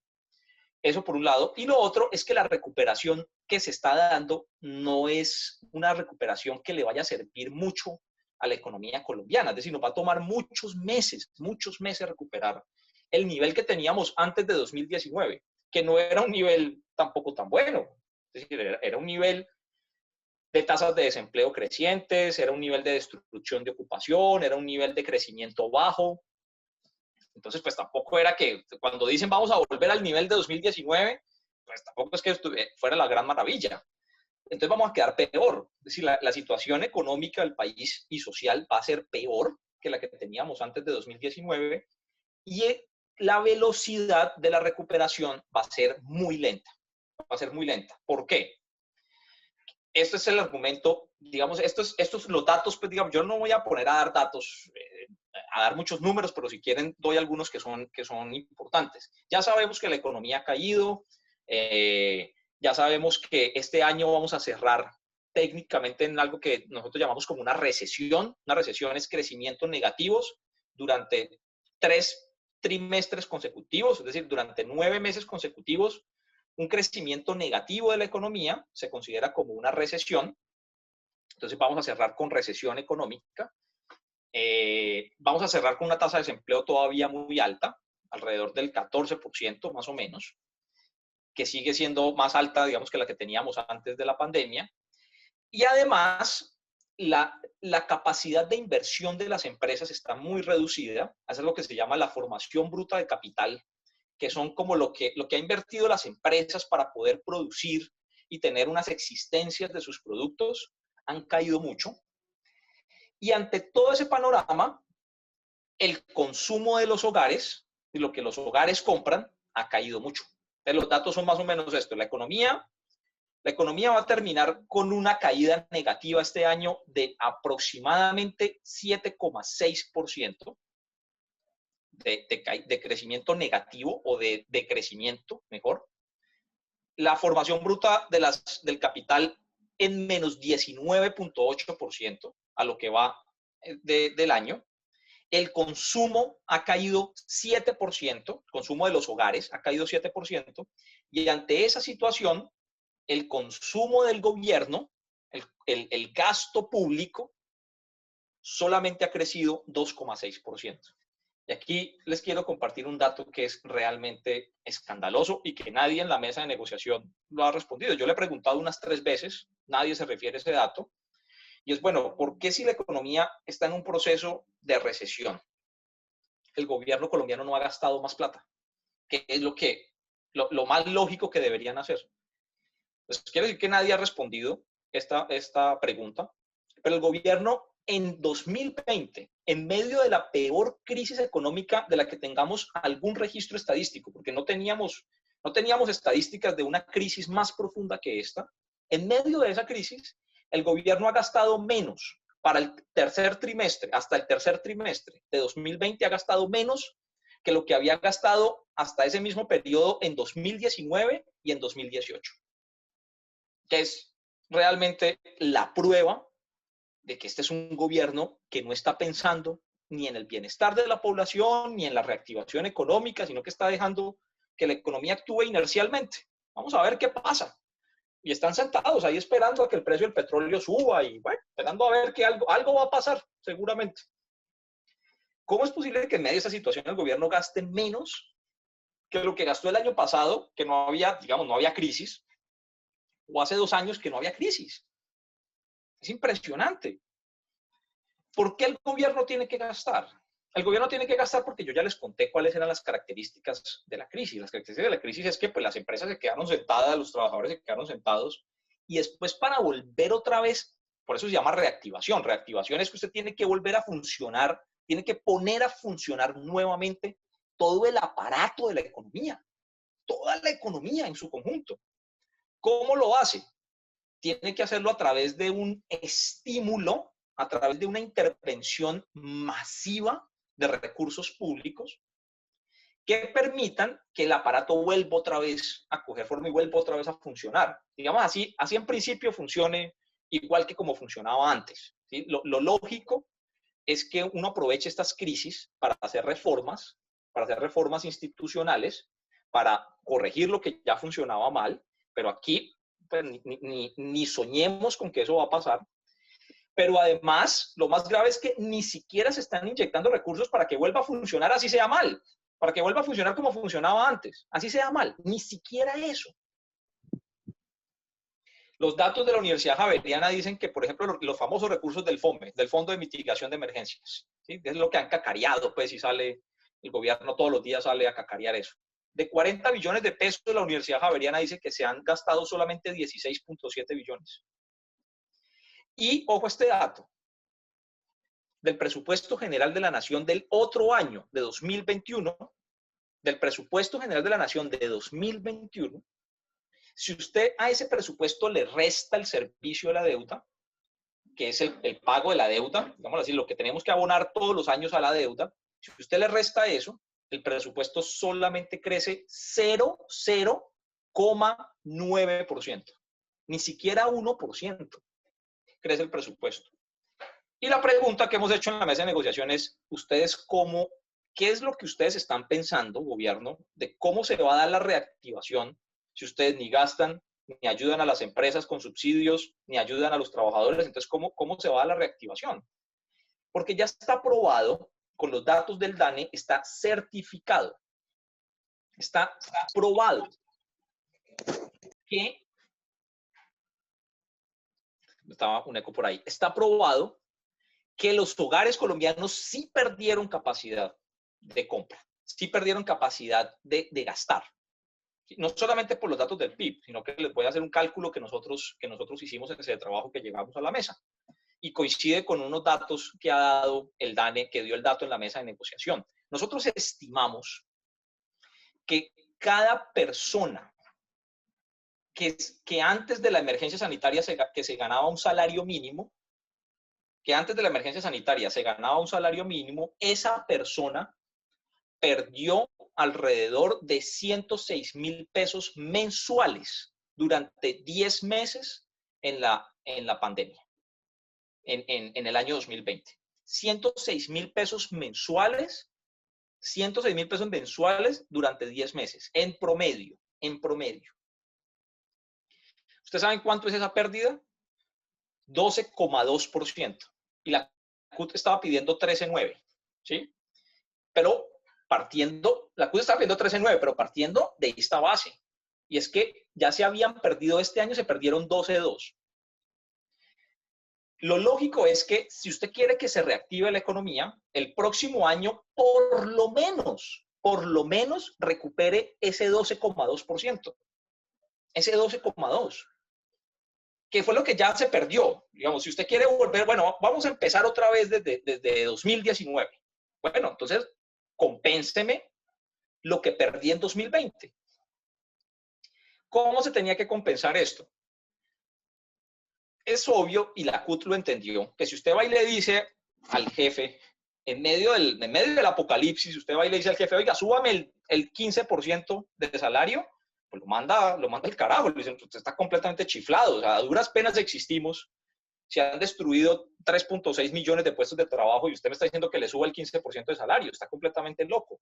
Eso por un lado. Y lo otro es que la recuperación que se está dando no es una recuperación que le vaya a servir mucho a la economía colombiana. Es decir, nos va a tomar muchos meses recuperar el nivel que teníamos antes de 2019, que no era un nivel tampoco tan bueno. Es decir, era un nivel de tasas de desempleo crecientes, era un nivel de destrucción de ocupación, era un nivel de crecimiento bajo. Entonces, pues tampoco era que cuando dicen vamos a volver al nivel de 2019, pues tampoco es que fuera la gran maravilla. Entonces vamos a quedar peor. Es decir, la situación económica del país y social va a ser peor que la que teníamos antes de 2019 y la velocidad de la recuperación va a ser muy lenta. Va a ser muy lenta. ¿Por qué? Este es el argumento, digamos, estos los datos, pues digamos, yo no voy a poner a dar datos, a dar muchos números, pero si quieren doy algunos que son importantes. Ya sabemos que la economía ha caído, ya sabemos que este año vamos a cerrar técnicamente en algo que nosotros llamamos como una recesión. Una recesión es crecimientos negativos durante 3 trimestres consecutivos, es decir, durante 9 meses consecutivos. Un crecimiento negativo de la economía se considera como una recesión. Entonces vamos a cerrar con recesión económica. Vamos a cerrar con una tasa de desempleo todavía muy alta, alrededor del 14% más o menos, que sigue siendo más alta, digamos, que la que teníamos antes de la pandemia. Y además, la capacidad de inversión de las empresas está muy reducida. Eso es lo que se llama la formación bruta de capital, que son como lo que ha invertido las empresas para poder producir y tener unas existencias de sus productos, han caído mucho. Y ante todo ese panorama, el consumo de los hogares y lo que los hogares compran ha caído mucho. Entonces, los datos son más o menos esto. La economía va a terminar con una caída negativa este año de aproximadamente 7,6%. De crecimiento negativo o de decrecimiento, mejor. La formación bruta del capital en menos 19,8% a lo que va del año. El consumo ha caído 7%, el consumo de los hogares ha caído 7%, y ante esa situación, el consumo del gobierno, el gasto público, solamente ha crecido 2,6%. Y aquí les quiero compartir un dato que es realmente escandaloso y que nadie en la mesa de negociación lo ha respondido. Yo le he preguntado unas 3 veces, nadie se refiere a ese dato. Y es, bueno, ¿por qué si la economía está en un proceso de recesión, el gobierno colombiano no ha gastado más plata? ¿Qué es lo más lógico que deberían hacer? Pues quiero decir que nadie ha respondido esta pregunta, pero el gobierno en 2020, en medio de la peor crisis económica de la que tengamos algún registro estadístico, porque no teníamos estadísticas de una crisis más profunda que esta, en medio de esa crisis, el gobierno ha gastado menos para el tercer trimestre, hasta el tercer trimestre de 2020 ha gastado menos que lo que había gastado hasta ese mismo periodo en 2019 y en 2018. Que es realmente la prueba de que este es un gobierno que no está pensando ni en el bienestar de la población, ni en la reactivación económica, sino que está dejando que la economía actúe inercialmente. Vamos a ver qué pasa. Y están sentados ahí esperando a que el precio del petróleo suba y, bueno, esperando a ver que algo va a pasar, seguramente. ¿Cómo es posible que en medio de esa situación el gobierno gaste menos que lo que gastó el año pasado, que no había, digamos, no había crisis, o hace 2 años que no había crisis? Es impresionante. ¿Por qué el gobierno tiene que gastar? El gobierno tiene que gastar porque yo ya les conté cuáles eran las características de la crisis. Las características de la crisis es que pues, las empresas se quedaron sentadas, los trabajadores se quedaron sentados, y después para volver otra vez Por eso se llama reactivación. Reactivación es que usted tiene que volver a funcionar, tiene que poner a funcionar nuevamente todo el aparato de la economía, toda la economía en su conjunto. ¿Cómo lo hace? Tiene que hacerlo a través de un estímulo, a través de una intervención masiva de recursos públicos que permitan que el aparato vuelva otra vez a coger forma y vuelva otra vez a funcionar. Digamos así en principio funcione igual que como funcionaba antes, ¿sí? Lo lógico es que uno aproveche estas crisis para hacer reformas institucionales, para corregir lo que ya funcionaba mal, pero aquí pues, ni soñemos con que eso va a pasar. Pero además, lo más grave es que ni siquiera se están inyectando recursos para que vuelva a funcionar así sea mal, para que vuelva a funcionar como funcionaba antes, así sea mal, ni siquiera eso. Los datos de la Universidad Javeriana dicen que, por ejemplo, los famosos recursos del FOME, del Fondo de Mitigación de Emergencias, ¿sí? Es lo que han cacareado, pues, y sale, el gobierno todos los días sale a cacarear eso. De 40 billones de pesos, la Universidad Javeriana dice que se han gastado solamente 16.7 billones. Y, ojo este dato, del presupuesto general de la Nación del otro año, de 2021, del presupuesto general de la Nación de 2021, si usted a ese presupuesto le resta el servicio de la deuda, que es el pago de la deuda, digamos así, lo que tenemos que abonar todos los años a la deuda, si usted le resta eso, el presupuesto solamente crece 0,9%. Ni siquiera 1% crece el presupuesto. Y la pregunta que hemos hecho en la mesa de negociación es, ¿qué es lo que ustedes están pensando, gobierno, de cómo se va a dar la reactivación si ustedes ni gastan, ni ayudan a las empresas con subsidios, ni ayudan a los trabajadores? Entonces, ¿cómo se va a dar la reactivación? Porque ya está aprobado, con los datos del DANE, está certificado, está aprobado que, estaba un eco por ahí, está aprobado que los hogares colombianos sí perdieron capacidad de compra, sí perdieron capacidad de gastar. No solamente por los datos del PIB, sino que les voy a hacer un cálculo que nosotros hicimos en ese trabajo que llegamos a la mesa. Y coincide con unos datos que ha dado el DANE, que dio el dato en la mesa de negociación. Nosotros estimamos que cada persona que antes de la emergencia sanitaria que se ganaba un salario mínimo, esa persona perdió alrededor de 106.000 pesos mensuales durante 10 meses en la pandemia, en el año 2020. 106.000 pesos mensuales, 106.000 pesos mensuales durante 10 meses, en promedio. ¿Ustedes saben cuánto es esa pérdida? 12,2%. Y la CUT estaba pidiendo 13,9%, ¿sí? Pero la CUT estaba pidiendo 13,9%, pero partiendo de esta base. Y es que ya se habían perdido este año, se perdieron 12,2%. Lo lógico es que si usted quiere que se reactive la economía, el próximo año por lo menos recupere ese 12,2%. Ese 12,2%. Que fue lo que ya se perdió. Digamos, si usted quiere volver, bueno, vamos a empezar otra vez desde 2019. Bueno, entonces, compénseme lo que perdí en 2020. ¿Cómo se tenía que compensar esto? Es obvio, y la CUT lo entendió, que si usted va y le dice al jefe, en medio del apocalipsis, usted va y le dice al jefe, oiga, súbame el 15% de salario, pues lo manda el carajo, le dicen, usted está completamente chiflado, o sea, a duras penas existimos, se han destruido 3.6 millones de puestos de trabajo y usted me está diciendo que le suba el 15% de salario, está completamente loco.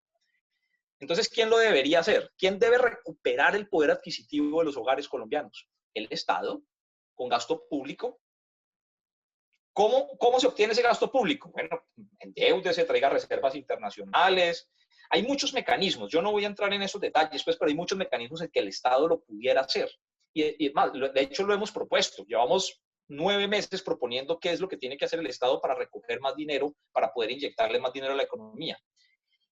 Entonces, ¿quién lo debería hacer? ¿Quién debe recuperar el poder adquisitivo de los hogares colombianos? El Estado, con gasto público. ¿Cómo se obtiene ese gasto público? Bueno, endeúdese, traiga reservas internacionales. Hay muchos mecanismos. Yo no voy a entrar en esos detalles, pues, pero hay muchos mecanismos en que el Estado lo pudiera hacer. Y más, de hecho, lo hemos propuesto. Llevamos 9 meses proponiendo qué es lo que tiene que hacer el Estado para recoger más dinero, para poder inyectarle más dinero a la economía.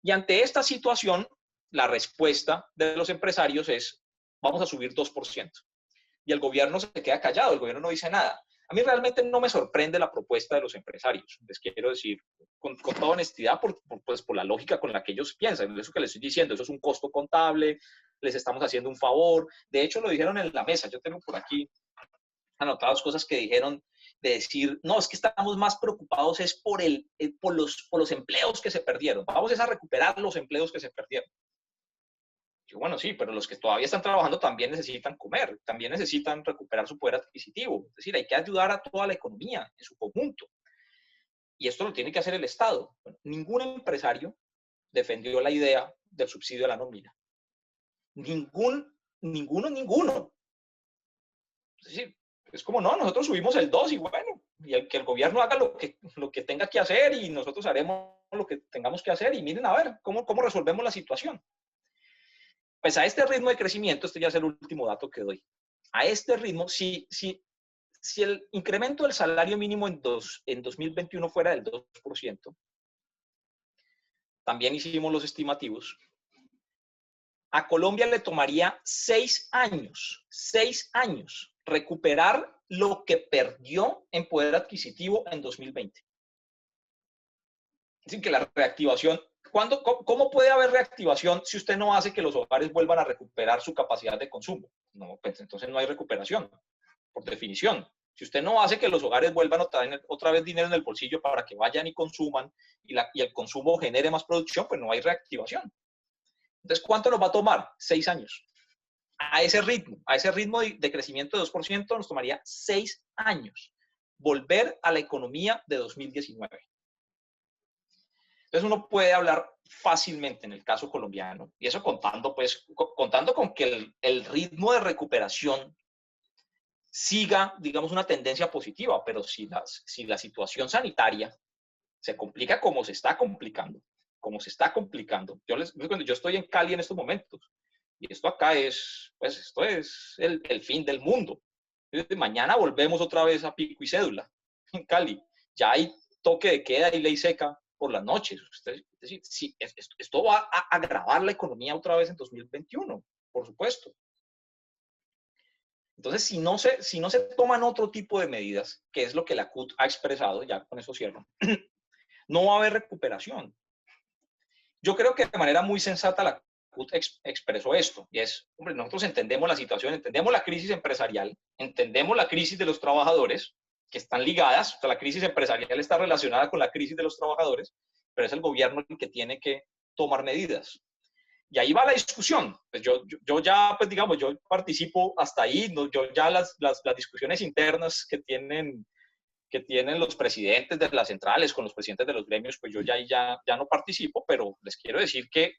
Y ante esta situación, la respuesta de los empresarios es, vamos a subir 2%. Y el gobierno se queda callado, el gobierno no dice nada. A mí realmente no me sorprende la propuesta de los empresarios, les quiero decir con toda honestidad, pues por la lógica con la que ellos piensan. Eso que les estoy diciendo, eso es un costo contable, les estamos haciendo un favor. De hecho, lo dijeron en la mesa. Yo tengo por aquí anotadas cosas que dijeron de decir, no, es que estamos más preocupados es por los empleos que se perdieron. Vamos a recuperar los empleos que se perdieron. Yo, bueno, sí, pero los que todavía están trabajando también necesitan comer, también necesitan recuperar su poder adquisitivo. Es decir, hay que ayudar a toda la economía en su conjunto. Y esto lo tiene que hacer el Estado. Bueno, ningún empresario defendió la idea del subsidio a la nómina. Ninguno. Es decir, es como, no, nosotros subimos el 2 y bueno, y que el gobierno haga lo que tenga que hacer y nosotros haremos lo que tengamos que hacer y miren a ver cómo resolvemos la situación. Pues a este ritmo de crecimiento, este ya es el último dato que doy, a este ritmo, si el incremento del salario mínimo en 2021 fuera del 2%, también hicimos los estimativos, a Colombia le tomaría 6 años recuperar lo que perdió en poder adquisitivo en 2020. Es decir, que la reactivación, ¿cómo puede haber reactivación si usted no hace que los hogares vuelvan a recuperar su capacidad de consumo? No, pues entonces no hay recuperación, por definición. Si usted no hace que los hogares vuelvan a tener otra vez dinero en el bolsillo para que vayan y consuman y el consumo genere más producción, pues no hay reactivación. Entonces, ¿cuánto nos va a tomar? 6 años. A ese ritmo de crecimiento de 2% nos tomaría 6 años volver a la economía de 2019. Entonces uno puede hablar fácilmente en el caso colombiano, y eso contando con que el ritmo de recuperación siga, digamos, una tendencia positiva, pero si la situación sanitaria se complica como se está complicando, yo estoy en Cali en estos momentos, y esto acá esto es el fin del mundo. Entonces, mañana volvemos otra vez a pico y cédula en Cali. Ya hay toque de queda y ley seca por las noches. Es decir, sí, esto va a agravar la economía otra vez en 2021, por supuesto. Entonces, si no se toman otro tipo de medidas, que es lo que la CUT ha expresado, ya con eso cierro, no va a haber recuperación. Yo creo que de manera muy sensata la CUT expresó esto, y es, hombre, nosotros entendemos la situación, entendemos la crisis empresarial, entendemos la crisis de los trabajadores, que están ligadas, o sea, la crisis empresarial está relacionada con la crisis de los trabajadores, pero es el gobierno el que tiene que tomar medidas. Y ahí va la discusión. Pues yo ya, pues digamos, yo participo hasta ahí, ¿no? Yo ya las discusiones internas que tienen los presidentes de las centrales con los presidentes de los gremios, pues yo ya no participo, pero les quiero decir que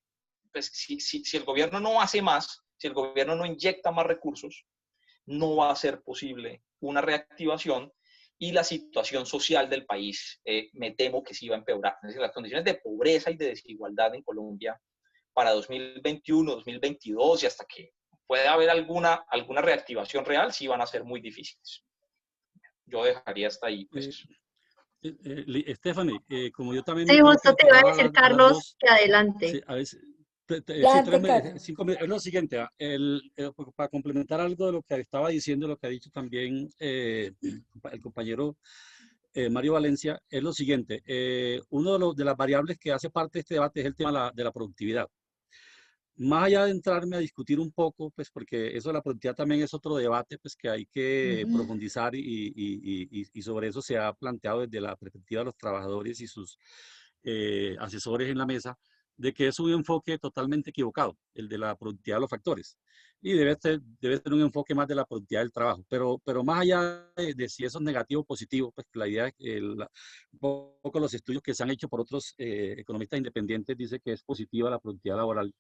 pues, si el gobierno no hace más, si el gobierno no inyecta más recursos, no va a ser posible una reactivación y la situación social del país me temo que sí va a empeorar. Es decir, las condiciones de pobreza y de desigualdad en Colombia para 2021, 2022 y hasta que pueda haber alguna reactivación real, sí van a ser muy difíciles. Yo dejaría hasta ahí. Pues. Stephanie, como yo también... Sí, justo te iba a decir, Carlos, que adelante. Sí, a veces, es lo siguiente, para complementar algo de lo que estaba diciendo, lo que ha dicho también el compañero Mario Valencia, es lo siguiente. Uno de las variables que hace parte de este debate es el tema de la productividad. Más allá de entrarme a discutir un poco, pues porque eso de la productividad también es otro debate pues que hay que profundizar y sobre eso se ha planteado desde la perspectiva de los trabajadores y sus asesores en la mesa, de que es un enfoque totalmente equivocado, el de la productividad de los factores. Y debe ser un enfoque más de la productividad del trabajo. Pero más allá de si eso es negativo o positivo, pues la idea es que un poco los estudios que se han hecho por otros economistas independientes dice que es positiva la productividad laboral.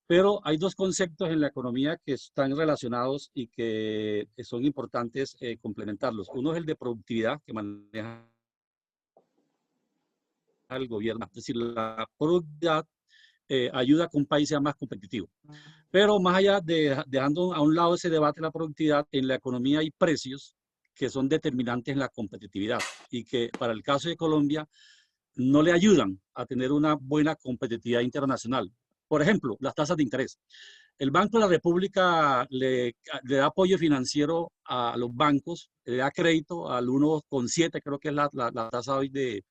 Pero hay dos conceptos en la economía que están relacionados y que son importantes complementarlos. Uno es el de productividad, que maneja el gobierno. Es decir, la productividad ayuda a que un país sea más competitivo. Pero más allá dejando a un lado ese debate de la productividad, en la economía hay precios que son determinantes en la competitividad y que para el caso de Colombia no le ayudan a tener una buena competitividad internacional. Por ejemplo, las tasas de interés. El Banco de la República le da apoyo financiero a los bancos, le da crédito al 1,7, creo que es la tasa hoy de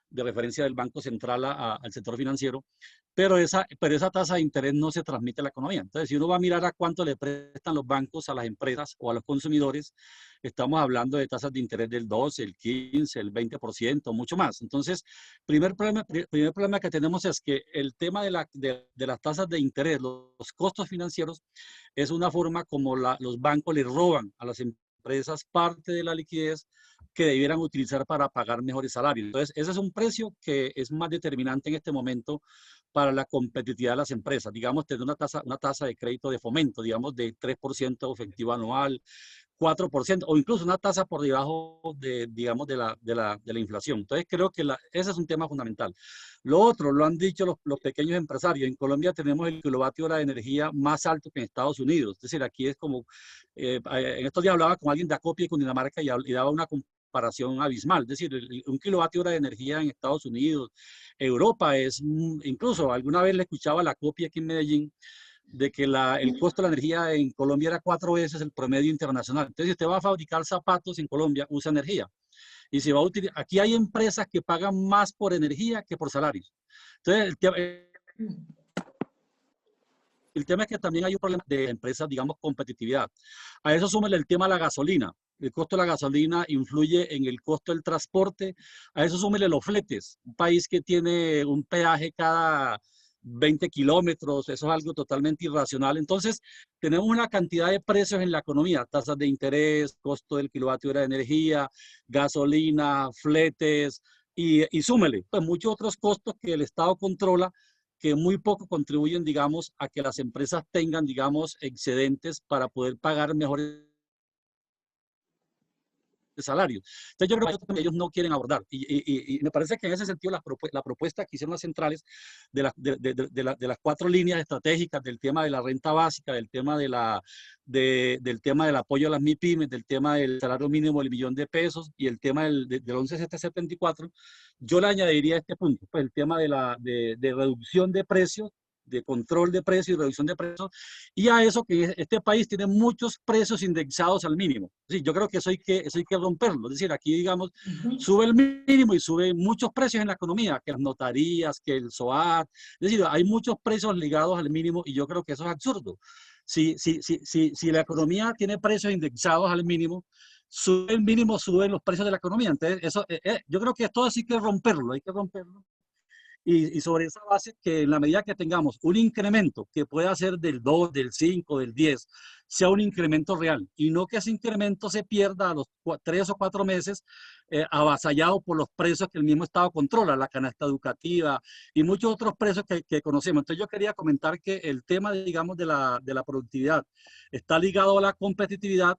referencia del Banco Central al sector financiero, pero esa tasa de interés no se transmite a la economía. Entonces, si uno va a mirar a cuánto le prestan los bancos a las empresas o a los consumidores, estamos hablando de tasas de interés del 12, el 15, el 20%, mucho más. Entonces, primer problema que tenemos es que el tema de las tasas de interés, los costos financieros, es una forma como los bancos le roban a las empresas parte de la liquidez que debieran utilizar para pagar mejores salarios. Entonces, ese es un precio que es más determinante en este momento para la competitividad de las empresas. Digamos, tener una tasa de crédito de fomento, digamos, de 3% efectivo anual, 4%, o incluso una tasa por debajo digamos, de la inflación. Entonces, creo que ese es un tema fundamental. Lo otro, lo han dicho los pequeños empresarios. En Colombia tenemos el kilovatio hora de energía más alto que en Estados Unidos. Es decir, aquí es como, en estos días hablaba con alguien de Acopia y Cundinamarca y daba una comparación abismal. Es decir, un kilovatio hora de energía en Estados Unidos, Europa incluso alguna vez le escuchaba a la Acopia aquí en Medellín, de que el costo de la energía en Colombia era 4 veces el promedio internacional. Entonces, si usted va a fabricar zapatos en Colombia, usa energía. Y si va a utilizar, aquí hay empresas que pagan más por energía que por salarios. Entonces, el tema es que también hay un problema de empresas, digamos, competitividad. A eso súmele el tema de la gasolina. El costo de la gasolina influye en el costo del transporte. A eso súmele los fletes. Un país que tiene un peaje cada 20 kilómetros, eso es algo totalmente irracional. Entonces, tenemos una cantidad de precios en la economía, tasas de interés, costo del kilovatio hora de energía, gasolina, fletes, y súmele, pues muchos otros costos que el Estado controla, que muy poco contribuyen, digamos, a que las empresas tengan, digamos, excedentes para poder pagar mejores de salario. Entonces yo creo que ellos no quieren abordar y me parece que en ese sentido la propuesta que hicieron las centrales de las 4 líneas estratégicas del tema de la renta básica, del tema del tema del apoyo a las MIPYMES, del tema del salario mínimo del $1.000.000 y el tema del 11.774, yo le añadiría este punto, pues el tema de reducción de precios, de control de precios y reducción de precios, y a eso que este país tiene muchos precios indexados al mínimo. Sí, yo creo que eso hay que romperlo. Es decir, aquí, digamos, sube el mínimo y sube muchos precios en la economía, que las notarías, que el SOAT. Es decir, hay muchos precios ligados al mínimo y yo creo que eso es absurdo. Si la economía tiene precios indexados al mínimo, sube el mínimo, suben los precios de la economía. Entonces, eso, yo creo que esto sí hay que romperlo, hay que romperlo. Y sobre esa base, que en la medida que tengamos un incremento que pueda ser del 2, del 5, del 10, sea un incremento real y no que ese incremento se pierda a los 3 o 4 meses avasallado por los precios que el mismo Estado controla, la canasta educativa y muchos otros precios que conocemos. Entonces yo quería comentar que el tema, digamos, de la productividad está ligado a la competitividad,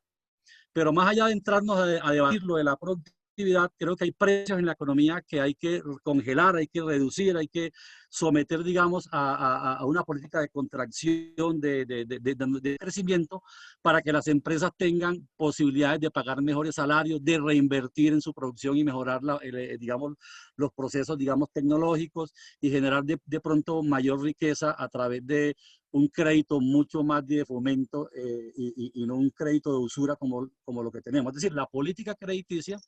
pero más allá de entrarnos a debatirlo de la productividad, creo que hay precios en la economía que hay que congelar, hay que reducir, hay que someter, digamos, a una política de contracción, de crecimiento, para que las empresas tengan posibilidades de pagar mejores salarios, de reinvertir en su producción y mejorar, digamos, los procesos, digamos, tecnológicos y generar de pronto mayor riqueza a través de un crédito mucho más de fomento y no un crédito de usura como lo que tenemos. Es decir, la política crediticia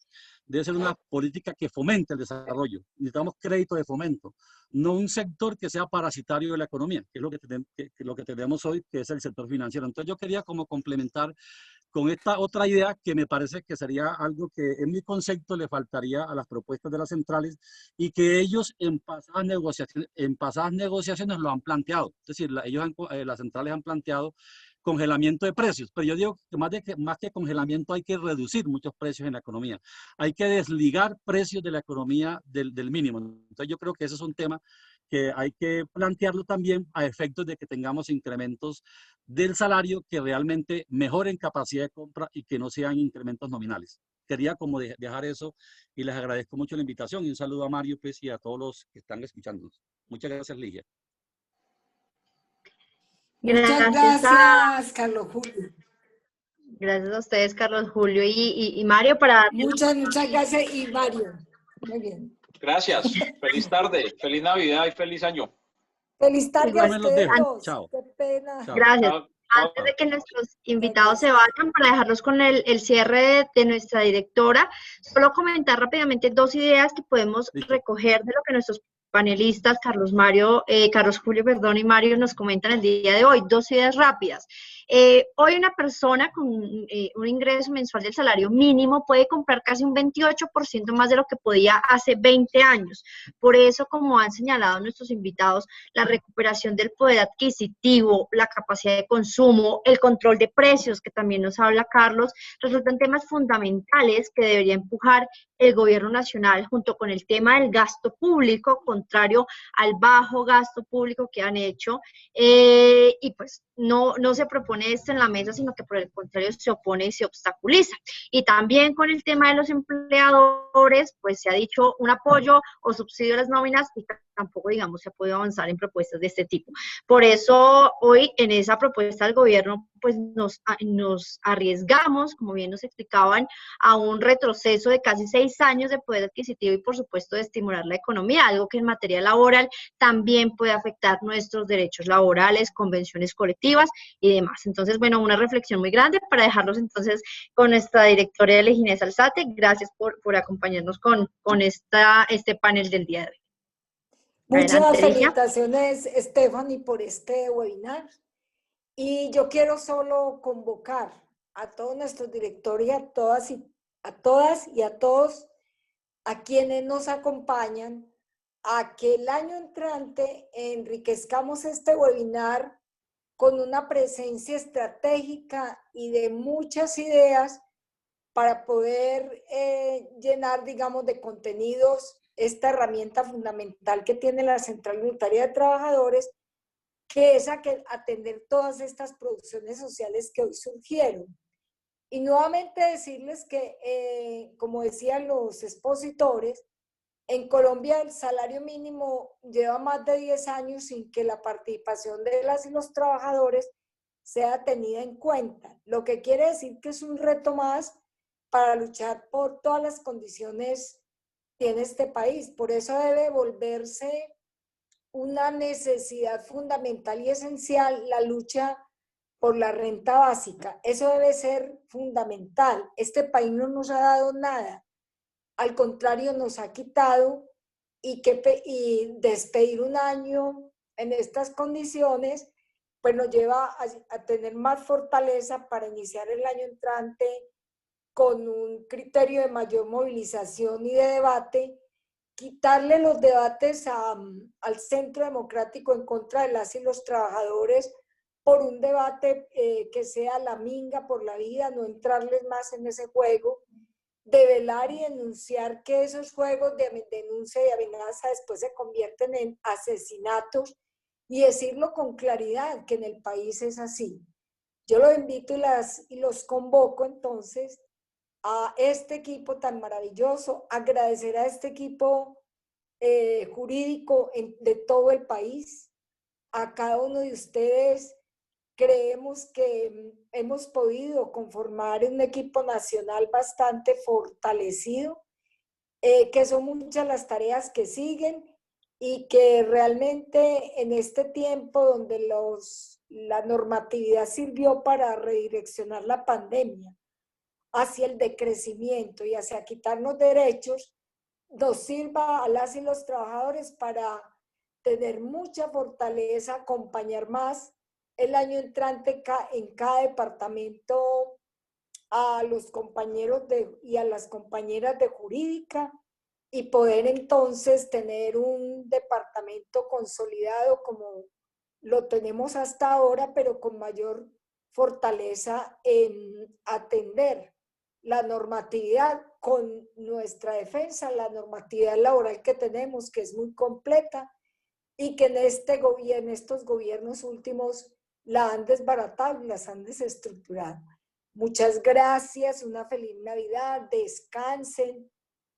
debe ser una política que fomente el desarrollo. Necesitamos crédito de fomento, no un sector que sea parasitario de la economía, que es lo que tenemos hoy, que es el sector financiero. Entonces yo quería como complementar con esta otra idea que me parece que sería algo que en mi concepto le faltaría a las propuestas de las centrales y que ellos en pasadas negociaciones lo han planteado. Es decir, las centrales han planteado congelamiento de precios, pero yo digo que más que congelamiento hay que reducir muchos precios en la economía. Hay que desligar precios de la economía del mínimo. Entonces yo creo que ese es un tema que hay que plantearlo también a efectos de que tengamos incrementos del salario que realmente mejoren capacidad de compra y que no sean incrementos nominales. Quería como dejar eso y les agradezco mucho la invitación y un saludo a Mario pues, y a todos los que están escuchándonos. Muchas gracias, Ligia. Muchas gracias, Carlos Julio. Gracias a ustedes, Carlos Julio y Mario, para... Muchas gracias y Mario. Muy bien. Gracias. Feliz tarde, feliz Navidad y feliz año. Feliz tarde a ustedes. Chao. pena. Chao. Gracias. Chao, Antes de que nuestros Muchas invitados se gracias. vayan, para dejarlos con el cierre de nuestra directora, solo comentar rápidamente dos ideas que podemos Listo. recoger de lo que nuestros panelistas, Carlos Julio, perdón, y Mario nos comentan el día de hoy. Dos ideas rápidas. Hoy una persona con un ingreso mensual del salario mínimo puede comprar casi un 28% más de lo que podía hace 20 años. Por eso, como han señalado nuestros invitados, la recuperación del poder adquisitivo, la capacidad de consumo, el control de precios, que también nos habla Carlos, resultan temas fundamentales que debería empujar el gobierno nacional junto con el tema del gasto público, contrario al bajo gasto público que han hecho, y pues no se propone esto en la mesa, sino que por el contrario se opone y se obstaculiza. Y también con el tema de los empleadores, pues se ha dicho un apoyo o subsidio a las nóminas y tampoco, digamos, se ha podido avanzar en propuestas de este tipo. Por eso hoy en esa propuesta del gobierno, pues nos arriesgamos, como bien nos explicaban, a un retroceso de casi 6 años de poder adquisitivo y por supuesto de estimular la economía, algo que en materia laboral también puede afectar nuestros derechos laborales, convenciones colectivas y demás. Entonces, bueno, una reflexión muy grande para dejarlos entonces con nuestra directora de Ginés Alzate. Gracias por acompañarnos con este panel del día de hoy. Muchas Adelante, Ligia. felicitaciones, Stephanie, por este webinar. Y yo quiero solo convocar a todos nuestros directores y a todas y a todos a quienes nos acompañan a que el año entrante enriquezcamos este webinar con una presencia estratégica y de muchas ideas para poder llenar, digamos, de contenidos esta herramienta fundamental que tiene la Central Unitaria de Trabajadores, que es atender todas estas producciones sociales que hoy surgieron. Y nuevamente decirles que, como decían los expositores, en Colombia el salario mínimo lleva más de 10 años sin que la participación de las y los trabajadores sea tenida en cuenta, lo que quiere decir que es un reto más para luchar por todas las condiciones que tiene este país. Por eso debe volverse una necesidad fundamental y esencial la lucha por la renta básica. Eso debe ser fundamental. Este país no nos ha dado nada. Al contrario, nos ha quitado y despedir un año en estas condiciones, pues nos lleva a tener más fortaleza para iniciar el año entrante con un criterio de mayor movilización y de debate, quitarle los debates al Centro Democrático en contra de las y los trabajadores por un debate que sea la minga por la vida, no entrarles más en ese juego, de velar y denunciar que esos juegos de denuncia y amenaza después se convierten en asesinatos y decirlo con claridad que en el país es así. Yo los invito y los convoco entonces a este equipo tan maravilloso, agradecer a este equipo jurídico de todo el país, a cada uno de ustedes. Creemos que hemos podido conformar un equipo nacional bastante fortalecido, que son muchas las tareas que siguen y que realmente en este tiempo donde la normatividad sirvió para redireccionar la pandemia hacia el decrecimiento y hacia quitarnos derechos, nos sirva a las y los trabajadores para tener mucha fortaleza, acompañar más el año entrante en cada departamento a los compañeros y a las compañeras de jurídica y poder entonces tener un departamento consolidado como lo tenemos hasta ahora, pero con mayor fortaleza en atender la normatividad con nuestra defensa, la normatividad laboral que tenemos, que es muy completa y que en estos gobiernos últimos la han desbaratado y las han desestructurado. Muchas gracias, una feliz Navidad, descansen,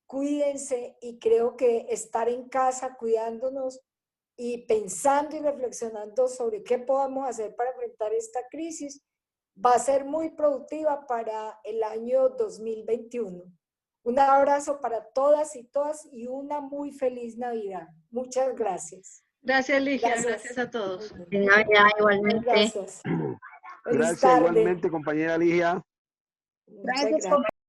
cuídense y creo que estar en casa cuidándonos y pensando y reflexionando sobre qué podemos hacer para enfrentar esta crisis va a ser muy productiva para el año 2021. Un abrazo para todas y una muy feliz Navidad. Muchas gracias. Gracias, Ligia. Gracias. Gracias a todos. Feliz Navidad igualmente. Gracias. Feliz Gracias tarde. igualmente, compañera Ligia. Muchas gracias.